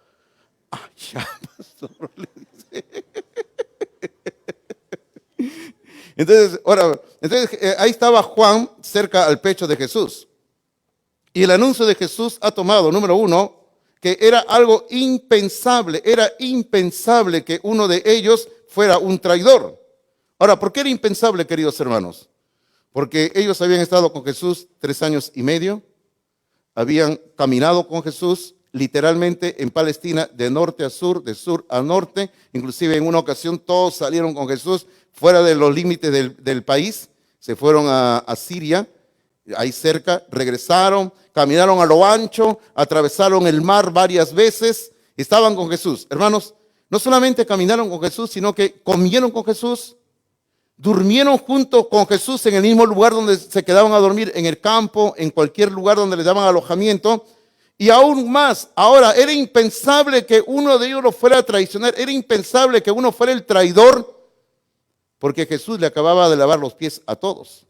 Ah, ya, pastor, le dice. Entonces, ahí estaba Juan cerca al pecho de Jesús. Y el anuncio de Jesús ha tomado, número uno, que era algo impensable. Era impensable que uno de ellos fuera un traidor. Ahora, ¿por qué era impensable, queridos hermanos? Porque ellos habían estado con Jesús 3 años y medio, habían caminado con Jesús literalmente en Palestina de norte a sur, de sur a norte, inclusive en una ocasión todos salieron con Jesús fuera de los límites del país, se fueron a Siria, ahí cerca, regresaron, caminaron a lo ancho, atravesaron el mar varias veces, estaban con Jesús. Hermanos, no solamente caminaron con Jesús, sino que comieron con Jesús, durmieron junto con Jesús en el mismo lugar donde se quedaban a dormir, en el campo, en cualquier lugar donde les daban alojamiento. Y aún más, ahora era impensable que uno de ellos lo fuera a traicionar, era impensable que uno fuera el traidor, porque Jesús le acababa de lavar los pies a todos,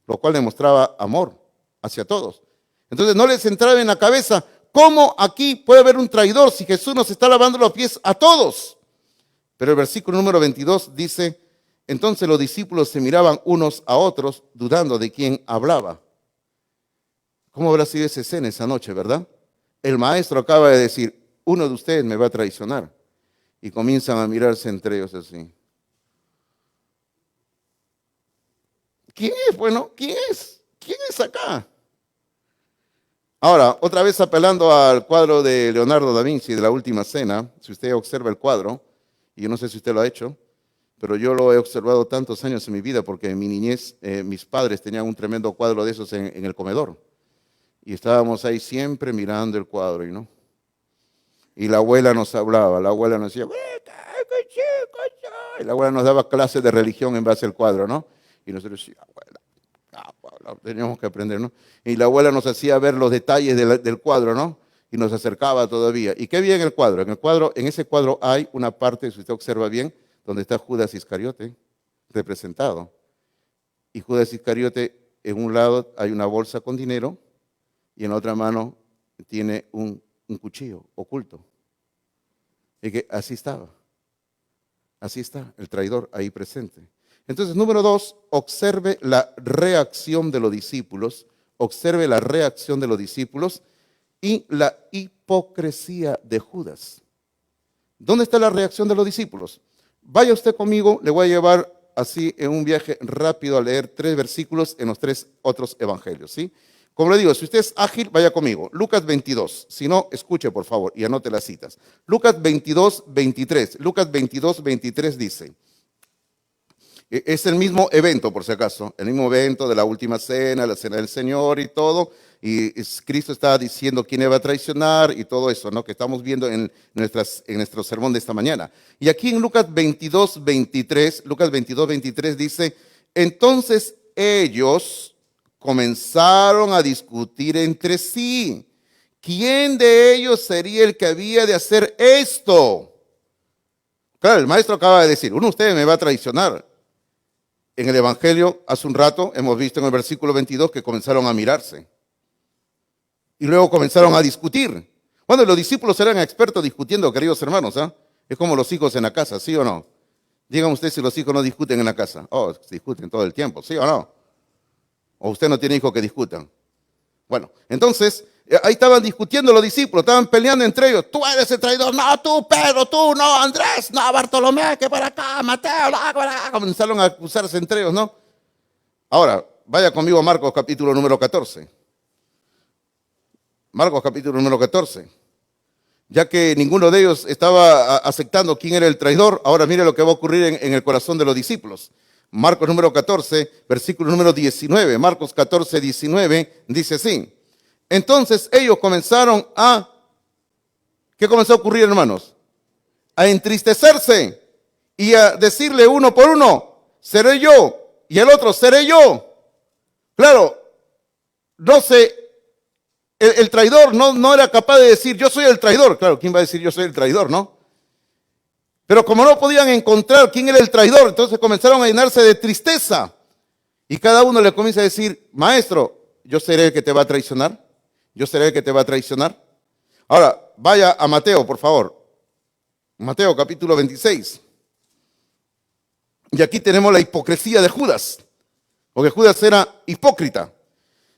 lo cual demostraba amor hacia todos. Entonces no les entraba en la cabeza, ¿cómo aquí puede haber un traidor si Jesús nos está lavando los pies a todos? Pero el versículo número 22 dice, entonces los discípulos se miraban unos a otros, dudando de quién hablaba. ¿Cómo habrá sido esa escena esa noche, verdad? El maestro acaba de decir, uno de ustedes me va a traicionar. Y comienzan a mirarse entre ellos así. ¿Quién es? Bueno, ¿quién es? ¿Quién es acá? Ahora, otra vez apelando al cuadro de Leonardo da Vinci de la Última Cena, si usted observa el cuadro, y yo no sé si usted lo ha hecho, pero yo lo he observado tantos años en mi vida porque en mi niñez mis padres tenían un tremendo cuadro de esos en el comedor. Y estábamos ahí siempre mirando el cuadro, ¿no? Y la abuela nos hablaba, la abuela nos decía, y la abuela nos daba clases de religión en base al cuadro, ¿no? Y nosotros decíamos, abuela, teníamos que aprender, ¿no? Y la abuela nos hacía ver los detalles del cuadro, ¿no? Y nos acercaba todavía. ¿Y qué había en el cuadro? En ese cuadro hay una parte, si usted observa bien, donde está Judas Iscariote representado. Y Judas Iscariote, en un lado hay una bolsa con dinero y en la otra mano tiene un cuchillo oculto. Y que así estaba. Así está el traidor ahí presente. Entonces, número 2, observe la reacción de los discípulos. Observe la reacción de los discípulos y la hipocresía de Judas. ¿Dónde está la reacción de los discípulos? Vaya usted conmigo, le voy a llevar así en un viaje rápido a leer 3 versículos en los 3 otros evangelios, ¿sí? Como le digo, si usted es ágil, vaya conmigo. Lucas 22, si no, escuche por favor y anote las citas. Lucas 22, 23. Lucas 22, 23 dice, es el mismo evento por si acaso, el mismo evento de la última cena, la cena del Señor y todo. Y Cristo está diciendo quién le va a traicionar y todo eso, ¿no? Que estamos viendo en nuestro sermón de esta mañana. Y aquí en Lucas 22, 23 dice, entonces ellos comenzaron a discutir entre sí, ¿quién de ellos sería el que había de hacer esto? Claro, el maestro acaba de decir, uno de ustedes me va a traicionar. En el Evangelio, hace un rato, hemos visto en el versículo 22 que comenzaron a mirarse. Y luego comenzaron a discutir. Bueno, los discípulos eran expertos discutiendo, queridos hermanos, ¿ah? Es como los hijos en la casa, ¿sí o no? Díganme ustedes si los hijos no discuten en la casa. Oh, discuten todo el tiempo, ¿sí o no? O usted no tiene hijos que discutan. Bueno, entonces, ahí estaban discutiendo los discípulos, estaban peleando entre ellos. Tú eres el traidor, no, tú, Pedro, tú, no, Andrés, no, Bartolomé, que para acá, Mateo, no, para acá. Comenzaron a acusarse entre ellos, ¿no? Ahora, vaya conmigo a Marcos capítulo número 14. Marcos capítulo número 14. Ya que ninguno de ellos estaba aceptando quién era el traidor, ahora mire lo que va a ocurrir en el corazón de los discípulos. Marcos número 14, versículo número 19. Marcos 14, 19 dice así. Entonces ellos comenzaron ¿qué comenzó a ocurrir, hermanos? A entristecerse y a decirle uno por uno, seré yo, y el otro, seré yo. Claro, no sé, el traidor no era capaz de decir, yo soy el traidor. Claro, ¿quién va a decir yo soy el traidor, no? Pero como no podían encontrar quién era el traidor, entonces comenzaron a llenarse de tristeza. Y cada uno le comienza a decir, maestro, yo seré el que te va a traicionar. Yo seré el que te va a traicionar. Ahora, vaya a Mateo, por favor. Mateo capítulo 26. Y aquí tenemos la hipocresía de Judas. Porque Judas era hipócrita.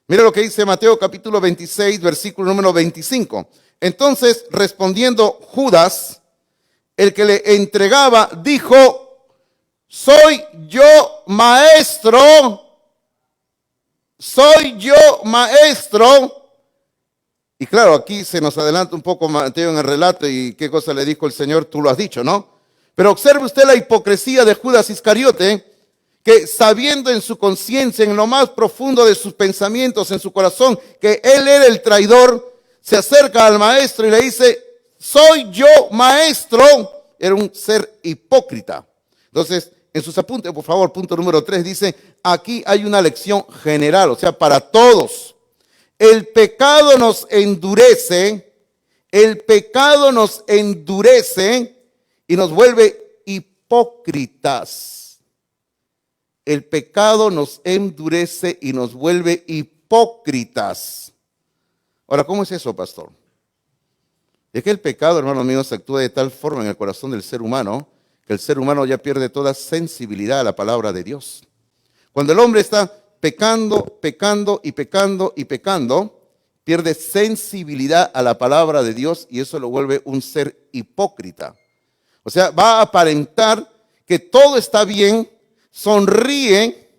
Mira lo que dice Mateo capítulo 26, versículo número 25. Entonces, respondiendo Judas, el que le entregaba, dijo, soy yo maestro. Soy yo maestro. Y claro, aquí se nos adelanta un poco Mateo en el relato y qué cosa le dijo el Señor, tú lo has dicho, ¿no? Pero observe usted la hipocresía de Judas Iscariote, que sabiendo en su conciencia, en lo más profundo de sus pensamientos, en su corazón, que él era el traidor, se acerca al maestro y le dice, soy yo maestro. Era un ser hipócrita. Entonces, en sus apuntes, por favor, punto número 3, dice, aquí hay una lección general, o sea, para todos. El pecado nos endurece y nos vuelve hipócritas. El pecado nos endurece y nos vuelve hipócritas. Ahora, ¿cómo es eso, pastor? Es que el pecado, hermanos míos, actúa de tal forma en el corazón del ser humano que el ser humano ya pierde toda sensibilidad a la palabra de Dios. Cuando el hombre está pecando, pierde sensibilidad a la palabra de Dios y eso lo vuelve un ser hipócrita. O sea, va a aparentar que todo está bien, sonríe,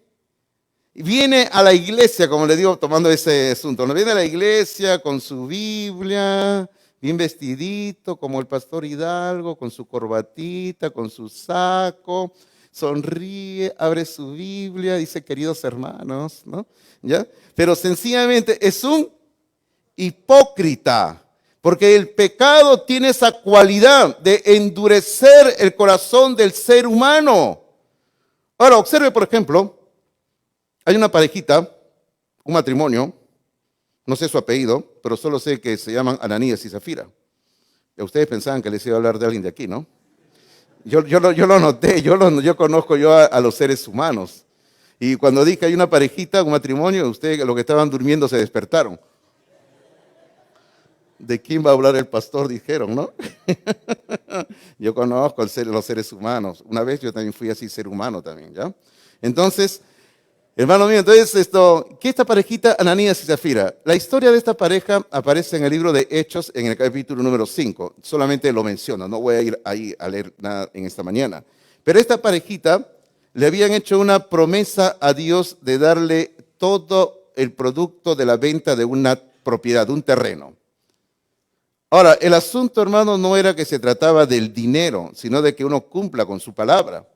viene a la iglesia, como le digo, tomando ese asunto, ¿no? Viene a la iglesia con su Biblia, bien vestidito, como el pastor Hidalgo, con su corbatita, con su saco, sonríe, abre su Biblia, dice queridos hermanos, ¿no? ¿Ya? Pero sencillamente es un hipócrita, porque el pecado tiene esa cualidad de endurecer el corazón del ser humano. Ahora, observe, por ejemplo, hay una parejita, un matrimonio, no sé su apellido, pero solo sé que se llaman Ananías y Zafira. Ustedes pensaban que les iba a hablar de alguien de aquí, ¿no? Yo lo noté, yo conozco a los seres humanos. Y cuando dije hay una parejita, un matrimonio, ustedes los que estaban durmiendo se despertaron. ¿De quién va a hablar el pastor? Dijeron, ¿no? Yo conozco los seres humanos. Una vez yo también fui así ser humano también, ¿ya? Entonces, hermano mío, entonces ¿qué esta parejita, Ananías y Zafira? La historia de esta pareja aparece en el libro de Hechos, en el capítulo número 5. Solamente lo menciono, no voy a ir ahí a leer nada en esta mañana. Pero esta parejita le habían hecho una promesa a Dios de darle todo el producto de la venta de una propiedad, de un terreno. Ahora, el asunto, hermano, no era que se trataba del dinero, sino de que uno cumpla con su palabra.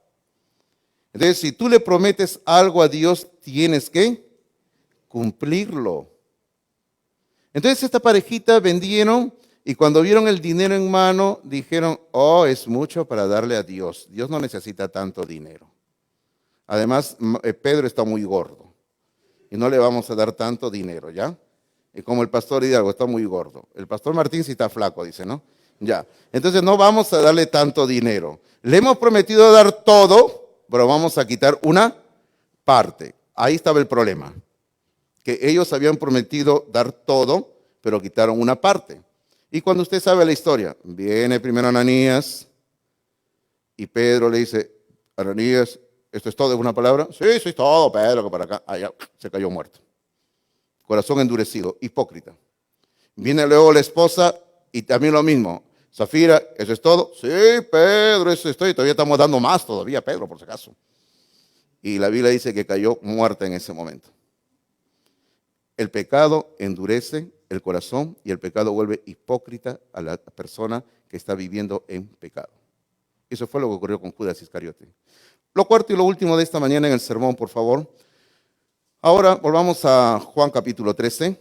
Entonces, si tú le prometes algo a Dios, tienes que cumplirlo. Entonces, esta parejita vendieron y cuando vieron el dinero en mano, dijeron, oh, es mucho para darle a Dios. Dios no necesita tanto dinero. Además, Pedro está muy gordo y no le vamos a dar tanto dinero, ¿ya? Y como el pastor Hidalgo está muy gordo. El pastor Martín sí está flaco, dice, ¿no? Ya. Entonces no vamos a darle tanto dinero. Le hemos prometido dar todo, pero vamos a quitar una parte. Ahí estaba el problema. Que ellos habían prometido dar todo, pero quitaron una parte. Y cuando usted sabe la historia, viene primero Ananías y Pedro le dice, Ananías, ¿esto es todo? ¿Es una palabra? Sí, sí, es todo, Pedro, que para acá. Allá se cayó muerto. Corazón endurecido, hipócrita. Viene luego la esposa y también lo mismo. Zafira, ¿eso es todo? Sí, Pedro, eso es todo. Y todavía estamos dando más todavía, Pedro, por si acaso. Y la Biblia dice que cayó muerta en ese momento. El pecado endurece el corazón y el pecado vuelve hipócrita a la persona que está viviendo en pecado. Eso fue lo que ocurrió con Judas Iscariote. Lo cuarto y lo último de esta mañana en el sermón, por favor. Ahora volvamos a Juan capítulo 13.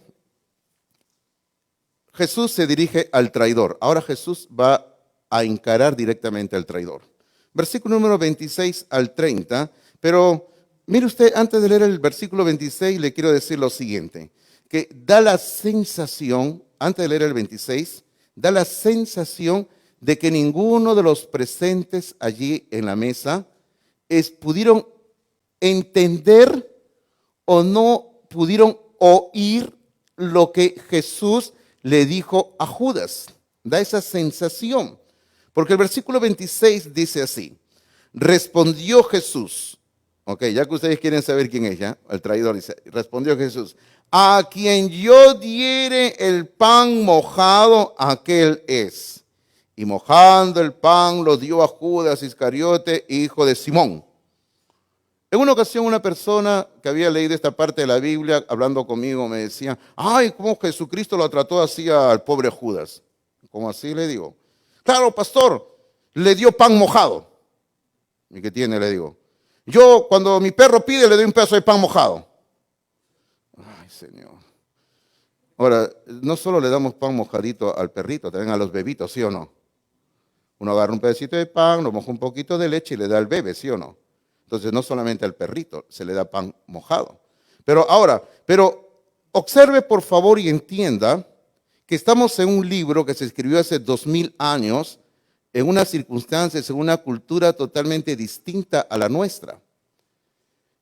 Jesús se dirige al traidor. Ahora Jesús va a encarar directamente al traidor. Versículo número 26 al 30. Pero mire usted, antes de leer el versículo 26, le quiero decir lo siguiente. Que da la sensación, antes de leer el 26, da la sensación de que ninguno de los presentes allí en la mesa pudieron entender o no pudieron oír lo que Jesús le dijo a Judas. Da esa sensación. Porque el versículo 26 dice así. Respondió Jesús. Ok, ya que ustedes quieren saber quién es, ya, el traidor dice. Respondió Jesús. A quien yo diere el pan mojado, aquel es. Y mojando el pan lo dio a Judas Iscariote, hijo de Simón. En una ocasión una persona que había leído esta parte de la Biblia, hablando conmigo, me decía, ay, ¿cómo Jesucristo lo trató así al pobre Judas? ¿Cómo así? Le digo. Claro, pastor, le dio pan mojado. ¿Y qué tiene? Le digo. Yo, cuando mi perro pide, le doy un pedazo de pan mojado. Ay, Señor. Ahora, no solo le damos pan mojadito al perrito, también a los bebitos, ¿sí o no? Uno agarra un pedacito de pan, lo moja un poquito de leche y le da al bebé, ¿sí o no? Entonces, no solamente al perrito se le da pan mojado. Pero observe por favor y entienda que estamos en un libro que se escribió hace 2000 años, en unas circunstancias, en una cultura totalmente distinta a la nuestra.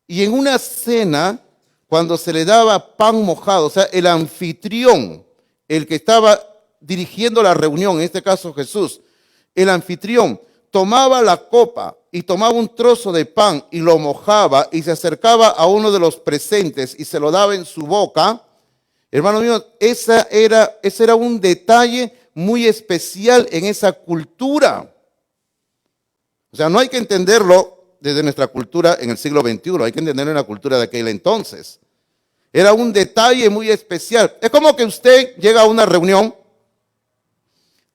Y en una cena, cuando se le daba pan mojado, o sea, el anfitrión, el que estaba dirigiendo la reunión, en este caso Jesús, el anfitrión tomaba la copa y tomaba un trozo de pan y lo mojaba y se acercaba a uno de los presentes y se lo daba en su boca. Hermano mío, ese era un detalle muy especial en esa cultura. O sea, no hay que entenderlo desde nuestra cultura en el siglo XXI, hay que entenderlo en la cultura de aquel entonces. Era un detalle muy especial. Es como que usted llega a una reunión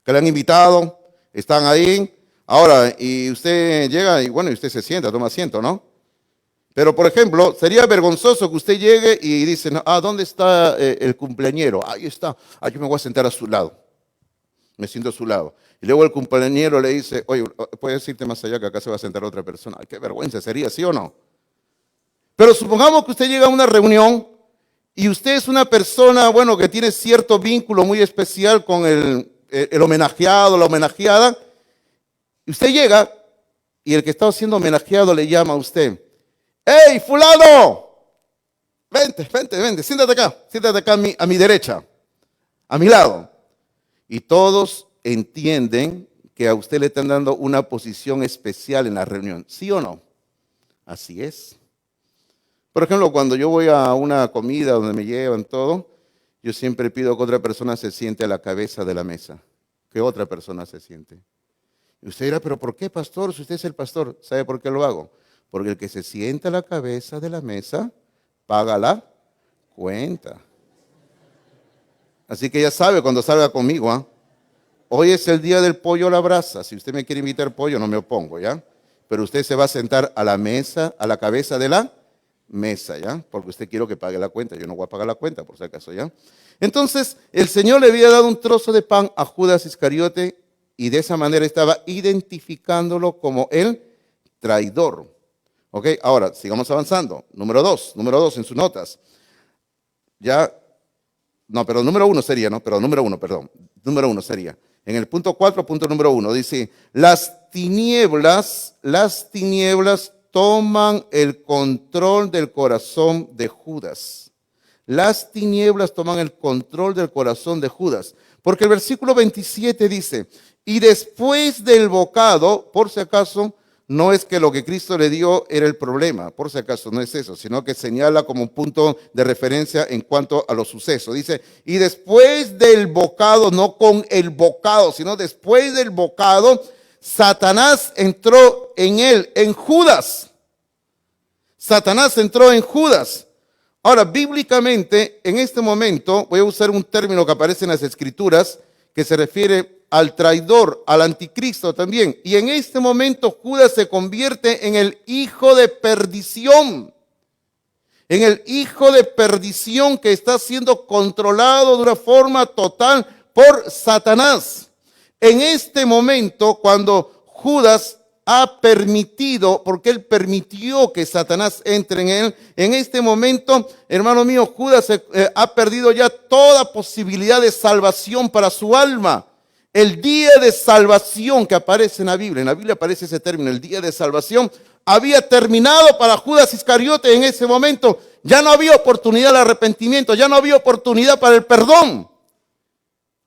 que le han invitado, están ahí. Ahora, y usted llega y bueno, y usted se sienta, toma asiento, ¿no? Pero, por ejemplo, sería vergonzoso que usted llegue y dice, ¿dónde está el cumpleañero? Ahí está, yo me voy a sentar a su lado. Me siento a su lado. Y luego el cumpleañero le dice, oye, puedes irte más allá que acá se va a sentar otra persona. Ay, qué vergüenza sería, ¿sí o no? Pero supongamos que usted llega a una reunión y usted es una persona, bueno, que tiene cierto vínculo muy especial con el homenajeado, la homenajeada. Y usted llega y el que está siendo homenajeado le llama a usted. ¡Hey, fulano! Vente, siéntate acá a mi derecha, a mi lado. Y todos entienden que a usted le están dando una posición especial en la reunión, ¿sí o no? Así es. Por ejemplo, cuando yo voy a una comida donde me llevan todo, yo siempre pido que otra persona se siente a la cabeza de la mesa, que otra persona se siente. Y usted dirá, ¿pero por qué, pastor? Si usted es el pastor, ¿sabe por qué lo hago? Porque el que se sienta a la cabeza de la mesa, paga la cuenta. Así que ya sabe cuando salga conmigo, ¿ah? Hoy es el día del pollo a la brasa. Si usted me quiere invitar pollo, no me opongo, ¿ya? Pero usted se va a sentar a la mesa, a la cabeza de la mesa, ¿ya? Porque usted quiere que pague la cuenta. Yo no voy a pagar la cuenta, por si acaso, ¿ya? Entonces, el Señor le había dado un trozo de pan a Judas Iscariote y de esa manera estaba identificándolo como el traidor. Ok, ahora sigamos avanzando. Número dos en sus notas. Ya, no, pero número uno sería, ¿no? Pero número uno sería. En el punto 4, punto número 1, dice, las tinieblas toman el control del corazón de Judas. Las tinieblas toman el control del corazón de Judas. Porque el versículo 27 dice, y después del bocado, por si acaso, no es que lo que Cristo le dio era el problema, por si acaso no es eso, sino que señala como un punto de referencia en cuanto a los sucesos. Dice, y después del bocado, no con el bocado, sino después del bocado, Satanás entró en él, en Judas. Satanás entró en Judas. Ahora, bíblicamente, en este momento, voy a usar un término que aparece en las Escrituras, que se refiere al traidor, al anticristo también. Y en este momento Judas se convierte en el hijo de perdición. En el hijo de perdición que está siendo controlado de una forma total por Satanás. En este momento, cuando Judas ha permitido, porque él permitió que Satanás entre en él, en este momento, hermano mío, Judas ha perdido ya toda posibilidad de salvación para su alma. El día de salvación que aparece en la Biblia aparece ese término, el día de salvación, había terminado para Judas Iscariote en ese momento. Ya no había oportunidad de arrepentimiento, ya no había oportunidad para el perdón.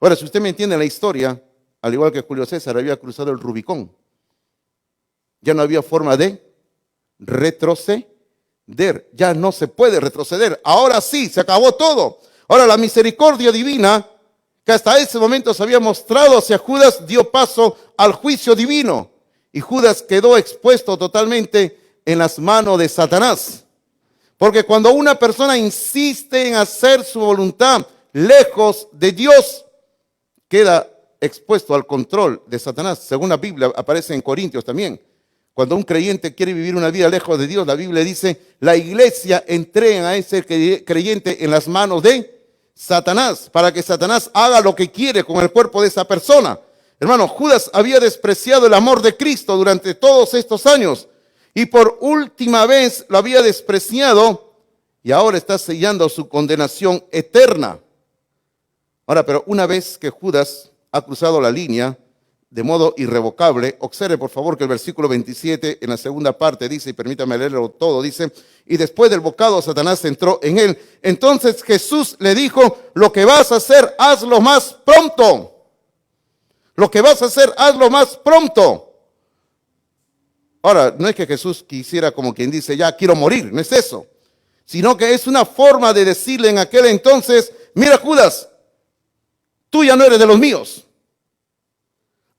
Ahora, si usted me entiende la historia, al igual que Julio César había cruzado el Rubicón, ya no había forma de retroceder, ya no se puede retroceder. Ahora sí, se acabó todo. Ahora la misericordia divina, que hasta ese momento se había mostrado hacia Judas, dio paso al juicio divino. Y Judas quedó expuesto totalmente en las manos de Satanás. Porque cuando una persona insiste en hacer su voluntad lejos de Dios, queda expuesto al control de Satanás. Según la Biblia, aparece en Corintios también. Cuando un creyente quiere vivir una vida lejos de Dios, la Biblia dice, la iglesia entrega a ese creyente en las manos de Satanás, para que Satanás haga lo que quiere con el cuerpo de esa persona. Hermano, Judas había despreciado el amor de Cristo durante todos estos años y por última vez lo había despreciado y ahora está sellando su condenación eterna. Ahora, pero una vez que Judas ha cruzado la línea de modo irrevocable, observe por favor que el versículo 27 en la segunda parte dice, y permítame leerlo todo, dice, y después del bocado Satanás entró en él. Entonces Jesús le dijo, lo que vas a hacer, hazlo más pronto. Lo que vas a hacer, hazlo más pronto. Ahora, no es que Jesús quisiera como quien dice, ya quiero morir, no es eso. Sino que es una forma de decirle en aquel entonces, mira Judas, tú ya no eres de los míos.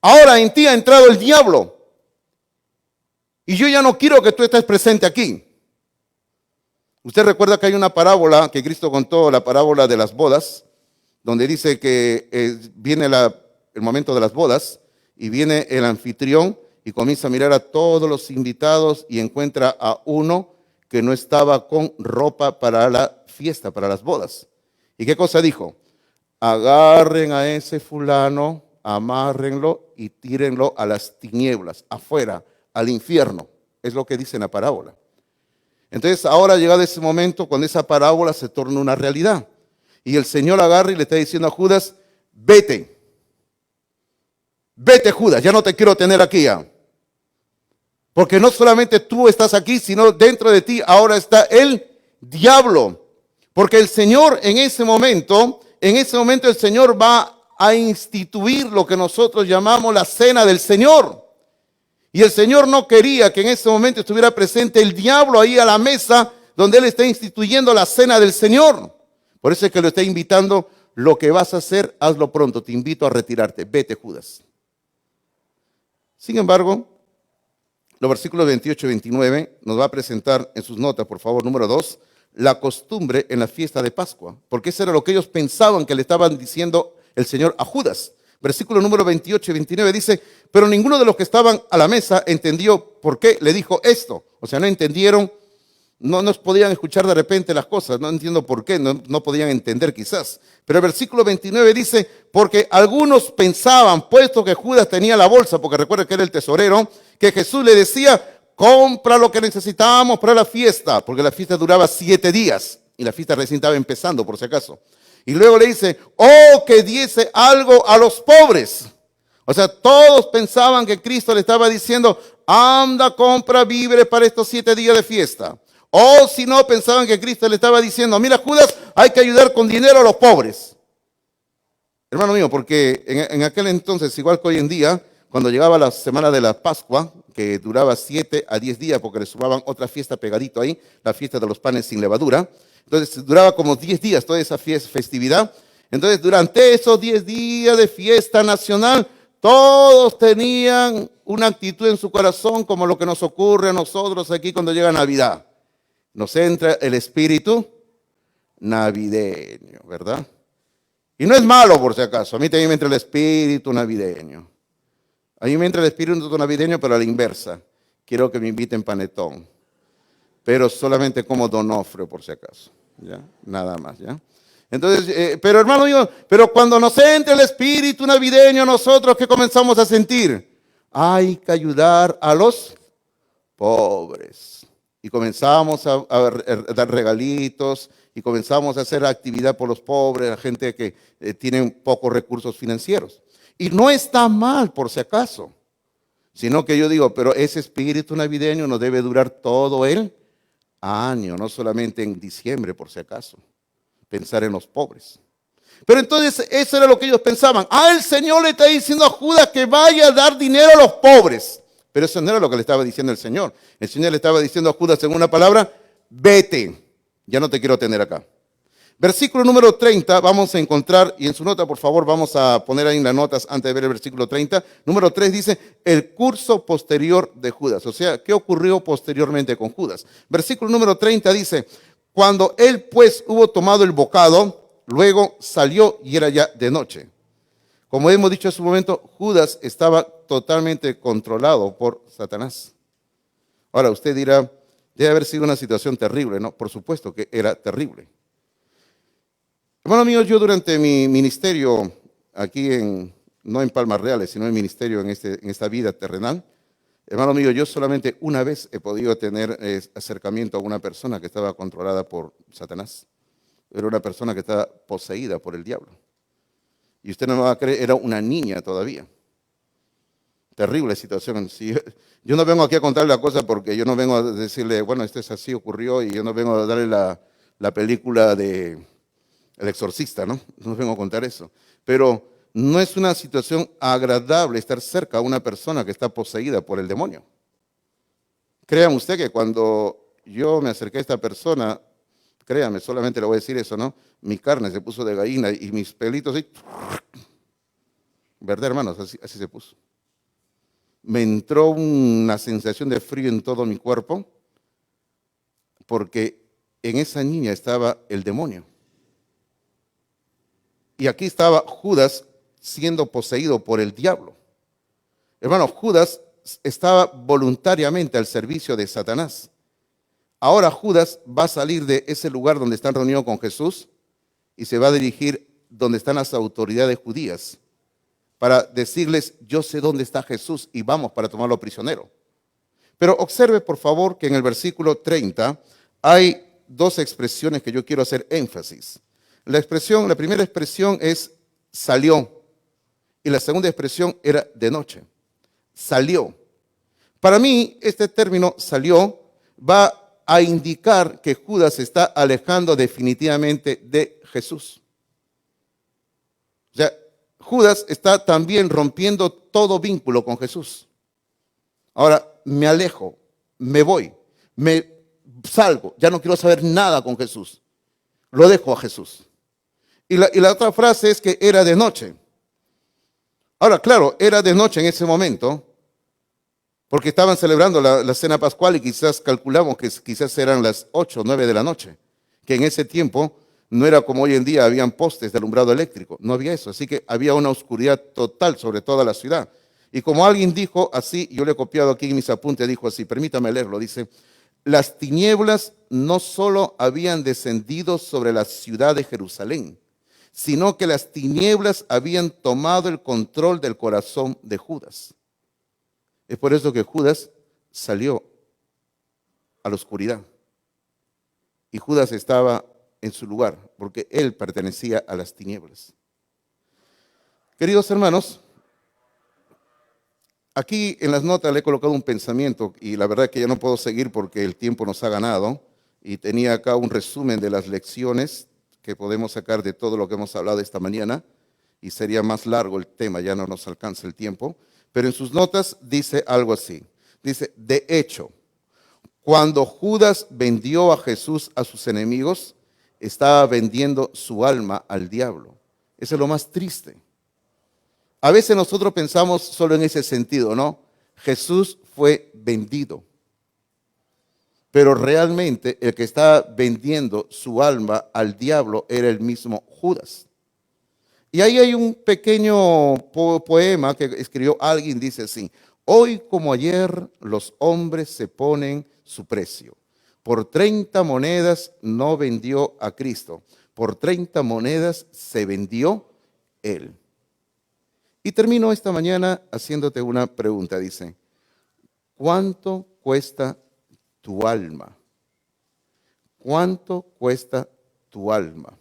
Ahora en ti ha entrado el diablo. Y yo ya no quiero que tú estés presente aquí. Usted recuerda que hay una parábola que Cristo contó, la parábola de las bodas, donde dice que viene el momento de las bodas y viene el anfitrión y comienza a mirar a todos los invitados y encuentra a uno que no estaba con ropa para la fiesta, para las bodas. ¿Y qué cosa dijo? Agarren a ese fulano, amárrenlo y tírenlo a las tinieblas, afuera, al infierno. Es lo que dice en la parábola. Entonces ahora ha llegado ese momento cuando esa parábola se torna una realidad. Y el Señor agarra y le está diciendo a Judas, vete. Vete Judas, ya no te quiero tener aquí ya. Porque no solamente tú estás aquí, sino dentro de ti ahora está el diablo. Porque el Señor en ese momento el Señor va a instituir lo que nosotros llamamos la cena del Señor. Y el Señor no quería que en ese momento estuviera presente el diablo ahí a la mesa donde Él está instituyendo la cena del Señor. Por eso es que lo está invitando, lo que vas a hacer, hazlo pronto, te invito a retirarte, vete Judas. Sin embargo, los versículos 28 y 29 nos va a presentar en sus notas, por favor, número 2, la costumbre en la fiesta de Pascua. Porque eso era lo que ellos pensaban que le estaban diciendo el Señor a Judas. Versículo número 28 y 29 dice, pero ninguno de los que estaban a la mesa entendió por qué le dijo esto. O sea, no entendieron, no nos podían escuchar de repente las cosas, no entiendo por qué, no podían entender quizás. Pero el versículo 29 dice, porque algunos pensaban, puesto que Judas tenía la bolsa, porque recuerda que era el tesorero, que Jesús le decía, compra lo que necesitábamos para la fiesta, porque la fiesta duraba 7 días y la fiesta recién estaba empezando por si acaso. Y luego le dice, que diese algo a los pobres. O sea, todos pensaban que Cristo le estaba diciendo, anda, compra víveres para estos 7 días de fiesta. O si no, pensaban que Cristo le estaba diciendo, mira, Judas, hay que ayudar con dinero a los pobres. Hermano mío, porque en aquel entonces, igual que hoy en día, cuando llegaba la semana de la Pascua, que duraba 7 a 10 días, porque le sumaban otra fiesta pegadito ahí, la fiesta de los panes sin levadura. Entonces duraba como 10 días toda esa festividad. Entonces durante esos 10 días de fiesta nacional, todos tenían una actitud en su corazón como lo que nos ocurre a nosotros aquí cuando llega Navidad. Nos entra el espíritu navideño, ¿verdad? Y no es malo por si acaso, a mí también me entra el espíritu navideño. A mí me entra el espíritu navideño, pero a la inversa. Quiero que me inviten panetón, pero solamente como Donofrio por si acaso, ¿ya? Nada más, ¿ya? Entonces, pero hermano mío, pero cuando nos entra el espíritu navideño, nosotros, ¿qué comenzamos a sentir? Hay que ayudar a los pobres. Y comenzamos a dar regalitos y comenzamos a hacer actividad por los pobres, la gente que tiene pocos recursos financieros. Y no está mal, por si acaso, sino que yo digo, pero ese espíritu navideño no debe durar todo el año, no solamente en diciembre, por si acaso. Pensar en los pobres. Pero entonces eso era lo que ellos pensaban. El Señor le está diciendo a Judas que vaya a dar dinero a los pobres. Pero eso no era lo que le estaba diciendo el Señor. El Señor le estaba diciendo a Judas en una palabra, vete, ya no te quiero tener acá. Versículo número 30, vamos a encontrar, y en su nota por favor vamos a poner ahí en las notas antes de ver el versículo 30. Número 3 dice, el curso posterior de Judas. O sea, ¿qué ocurrió posteriormente con Judas? Versículo número 30 dice, cuando él pues hubo tomado el bocado, luego salió y era ya de noche. Como hemos dicho en su momento, Judas estaba totalmente controlado por Satanás. Ahora usted dirá, debe haber sido una situación terrible, ¿no? Por supuesto que era terrible. Hermano mío, yo durante mi ministerio aquí no en Palmas Reales, sino en ministerio en esta vida terrenal, hermano mío, yo solamente una vez he podido tener acercamiento a una persona que estaba controlada por Satanás. Era una persona que estaba poseída por el diablo. Y usted no me va a creer, era una niña todavía. Terrible situación. Si yo no vengo aquí a contarle la cosa porque yo no vengo a decirle, bueno, esto es así, ocurrió, y yo no vengo a darle la película de El Exorcista, ¿no? No vengo a contar eso. Pero no es una situación agradable estar cerca a una persona que está poseída por el demonio. Créame usted que cuando yo me acerqué a esta persona, créame, solamente le voy a decir eso, ¿no? Mi carne se puso de gallina y mis pelitos así. ¿Verdad, hermanos? Así se puso. Me entró una sensación de frío en todo mi cuerpo porque en esa niña estaba el demonio. Y aquí estaba Judas siendo poseído por el diablo. Hermano, Judas estaba voluntariamente al servicio de Satanás. Ahora Judas va a salir de ese lugar donde están reunidos con Jesús y se va a dirigir donde están las autoridades judías para decirles, yo sé dónde está Jesús y vamos para tomarlo prisionero. Pero observe por favor que en el versículo 30 hay dos expresiones que yo quiero hacer énfasis. La primera expresión es salió y la segunda expresión era de noche. Salió. Para mí este término salió va a indicar que Judas se está alejando definitivamente de Jesús. O sea, Judas está también rompiendo todo vínculo con Jesús. Ahora, me alejo, me voy, me salgo, ya no quiero saber nada con Jesús. Lo dejo a Jesús. Y la otra frase es que era de noche. Ahora, claro, era de noche en ese momento, porque estaban celebrando la cena pascual y quizás calculamos que quizás eran las 8 o 9 de la noche, que en ese tiempo no era como hoy en día, habían postes de alumbrado eléctrico, no había eso, así que había una oscuridad total sobre toda la ciudad. Y como alguien dijo así, yo le he copiado aquí en mis apuntes, dijo así, permítame leerlo, dice, las tinieblas no solo habían descendido sobre la ciudad de Jerusalén, sino que las tinieblas habían tomado el control del corazón de Judas. Es por eso que Judas salió a la oscuridad. Y Judas estaba en su lugar, porque él pertenecía a las tinieblas. Queridos hermanos, Aquí en las notas le he colocado un pensamiento y la verdad que ya no puedo seguir porque el tiempo nos ha ganado. Y tenía acá un resumen de las lecciones que podemos sacar de todo lo que hemos hablado esta mañana. Y sería más largo el tema, ya no nos alcanza el tiempo. Pero en sus notas dice algo así. Dice, de hecho, cuando Judas vendió a Jesús a sus enemigos, estaba vendiendo su alma al diablo. Eso es lo más triste. A veces nosotros pensamos solo en ese sentido, ¿no? Jesús fue vendido. Pero realmente el que estaba vendiendo su alma al diablo era el mismo Judas. Y ahí hay un pequeño poema que escribió alguien, dice así: hoy como ayer los hombres se ponen su precio. Por 30 monedas no vendió a Cristo, por 30 monedas se vendió él. Y termino esta mañana haciéndote una pregunta, dice, ¿cuánto cuesta tu alma? ¿Cuánto cuesta tu alma?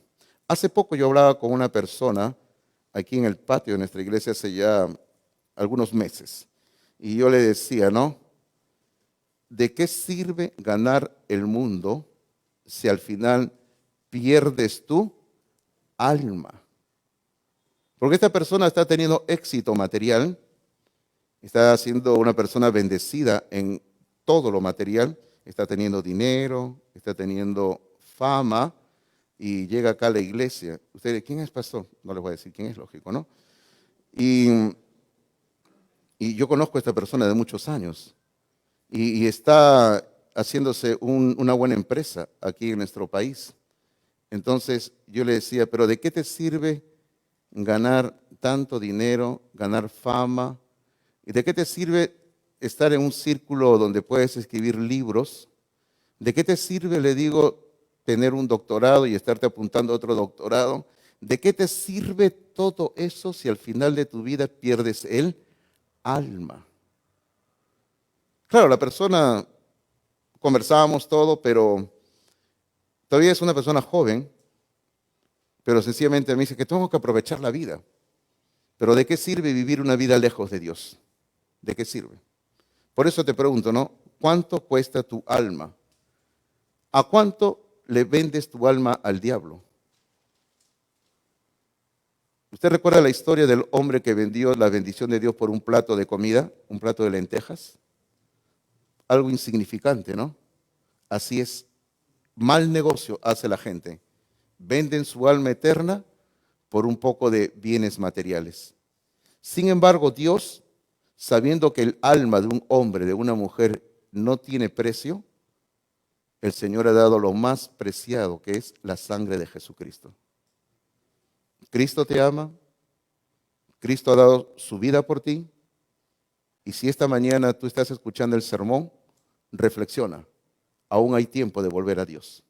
Hace poco yo hablaba con una persona aquí en el patio de nuestra iglesia hace ya algunos meses. Y yo le decía, ¿no? ¿De qué sirve ganar el mundo si al final pierdes tu alma? Porque esta persona está teniendo éxito material, está siendo una persona bendecida en todo lo material, está teniendo dinero, está teniendo fama y llega acá a la iglesia. Ustedes, ¿quién es pastor? No les voy a decir quién es, lógico, ¿no? Y yo conozco a esta persona de muchos años y está haciéndose una buena empresa aquí en nuestro país. Entonces yo le decía, pero ¿de qué te sirve ganar tanto dinero, ganar fama? ¿Y de qué te sirve estar en un círculo donde puedes escribir libros? ¿De qué te sirve, le digo, tener un doctorado y estarte apuntando a otro doctorado? ¿De qué te sirve todo eso si al final de tu vida pierdes el alma? Claro, la persona, conversábamos todo, pero todavía es una persona joven, pero sencillamente me dice que tengo que aprovechar la vida. Pero ¿de qué sirve vivir una vida lejos de Dios? ¿De qué sirve? Por eso te pregunto, ¿no? ¿Cuánto cuesta tu alma? ¿A cuánto le vendes tu alma al diablo? ¿Usted recuerda la historia del hombre que vendió la bendición de Dios por un plato de comida, un plato de lentejas? Algo insignificante, ¿no? Así es, mal negocio hace la gente. Venden su alma eterna por un poco de bienes materiales. Sin embargo, Dios, sabiendo que el alma de un hombre, de una mujer, no tiene precio, el Señor ha dado lo más preciado, que es la sangre de Jesucristo. Cristo te ama, Cristo ha dado su vida por ti, y si esta mañana tú estás escuchando el sermón, reflexiona, aún hay tiempo de volver a Dios.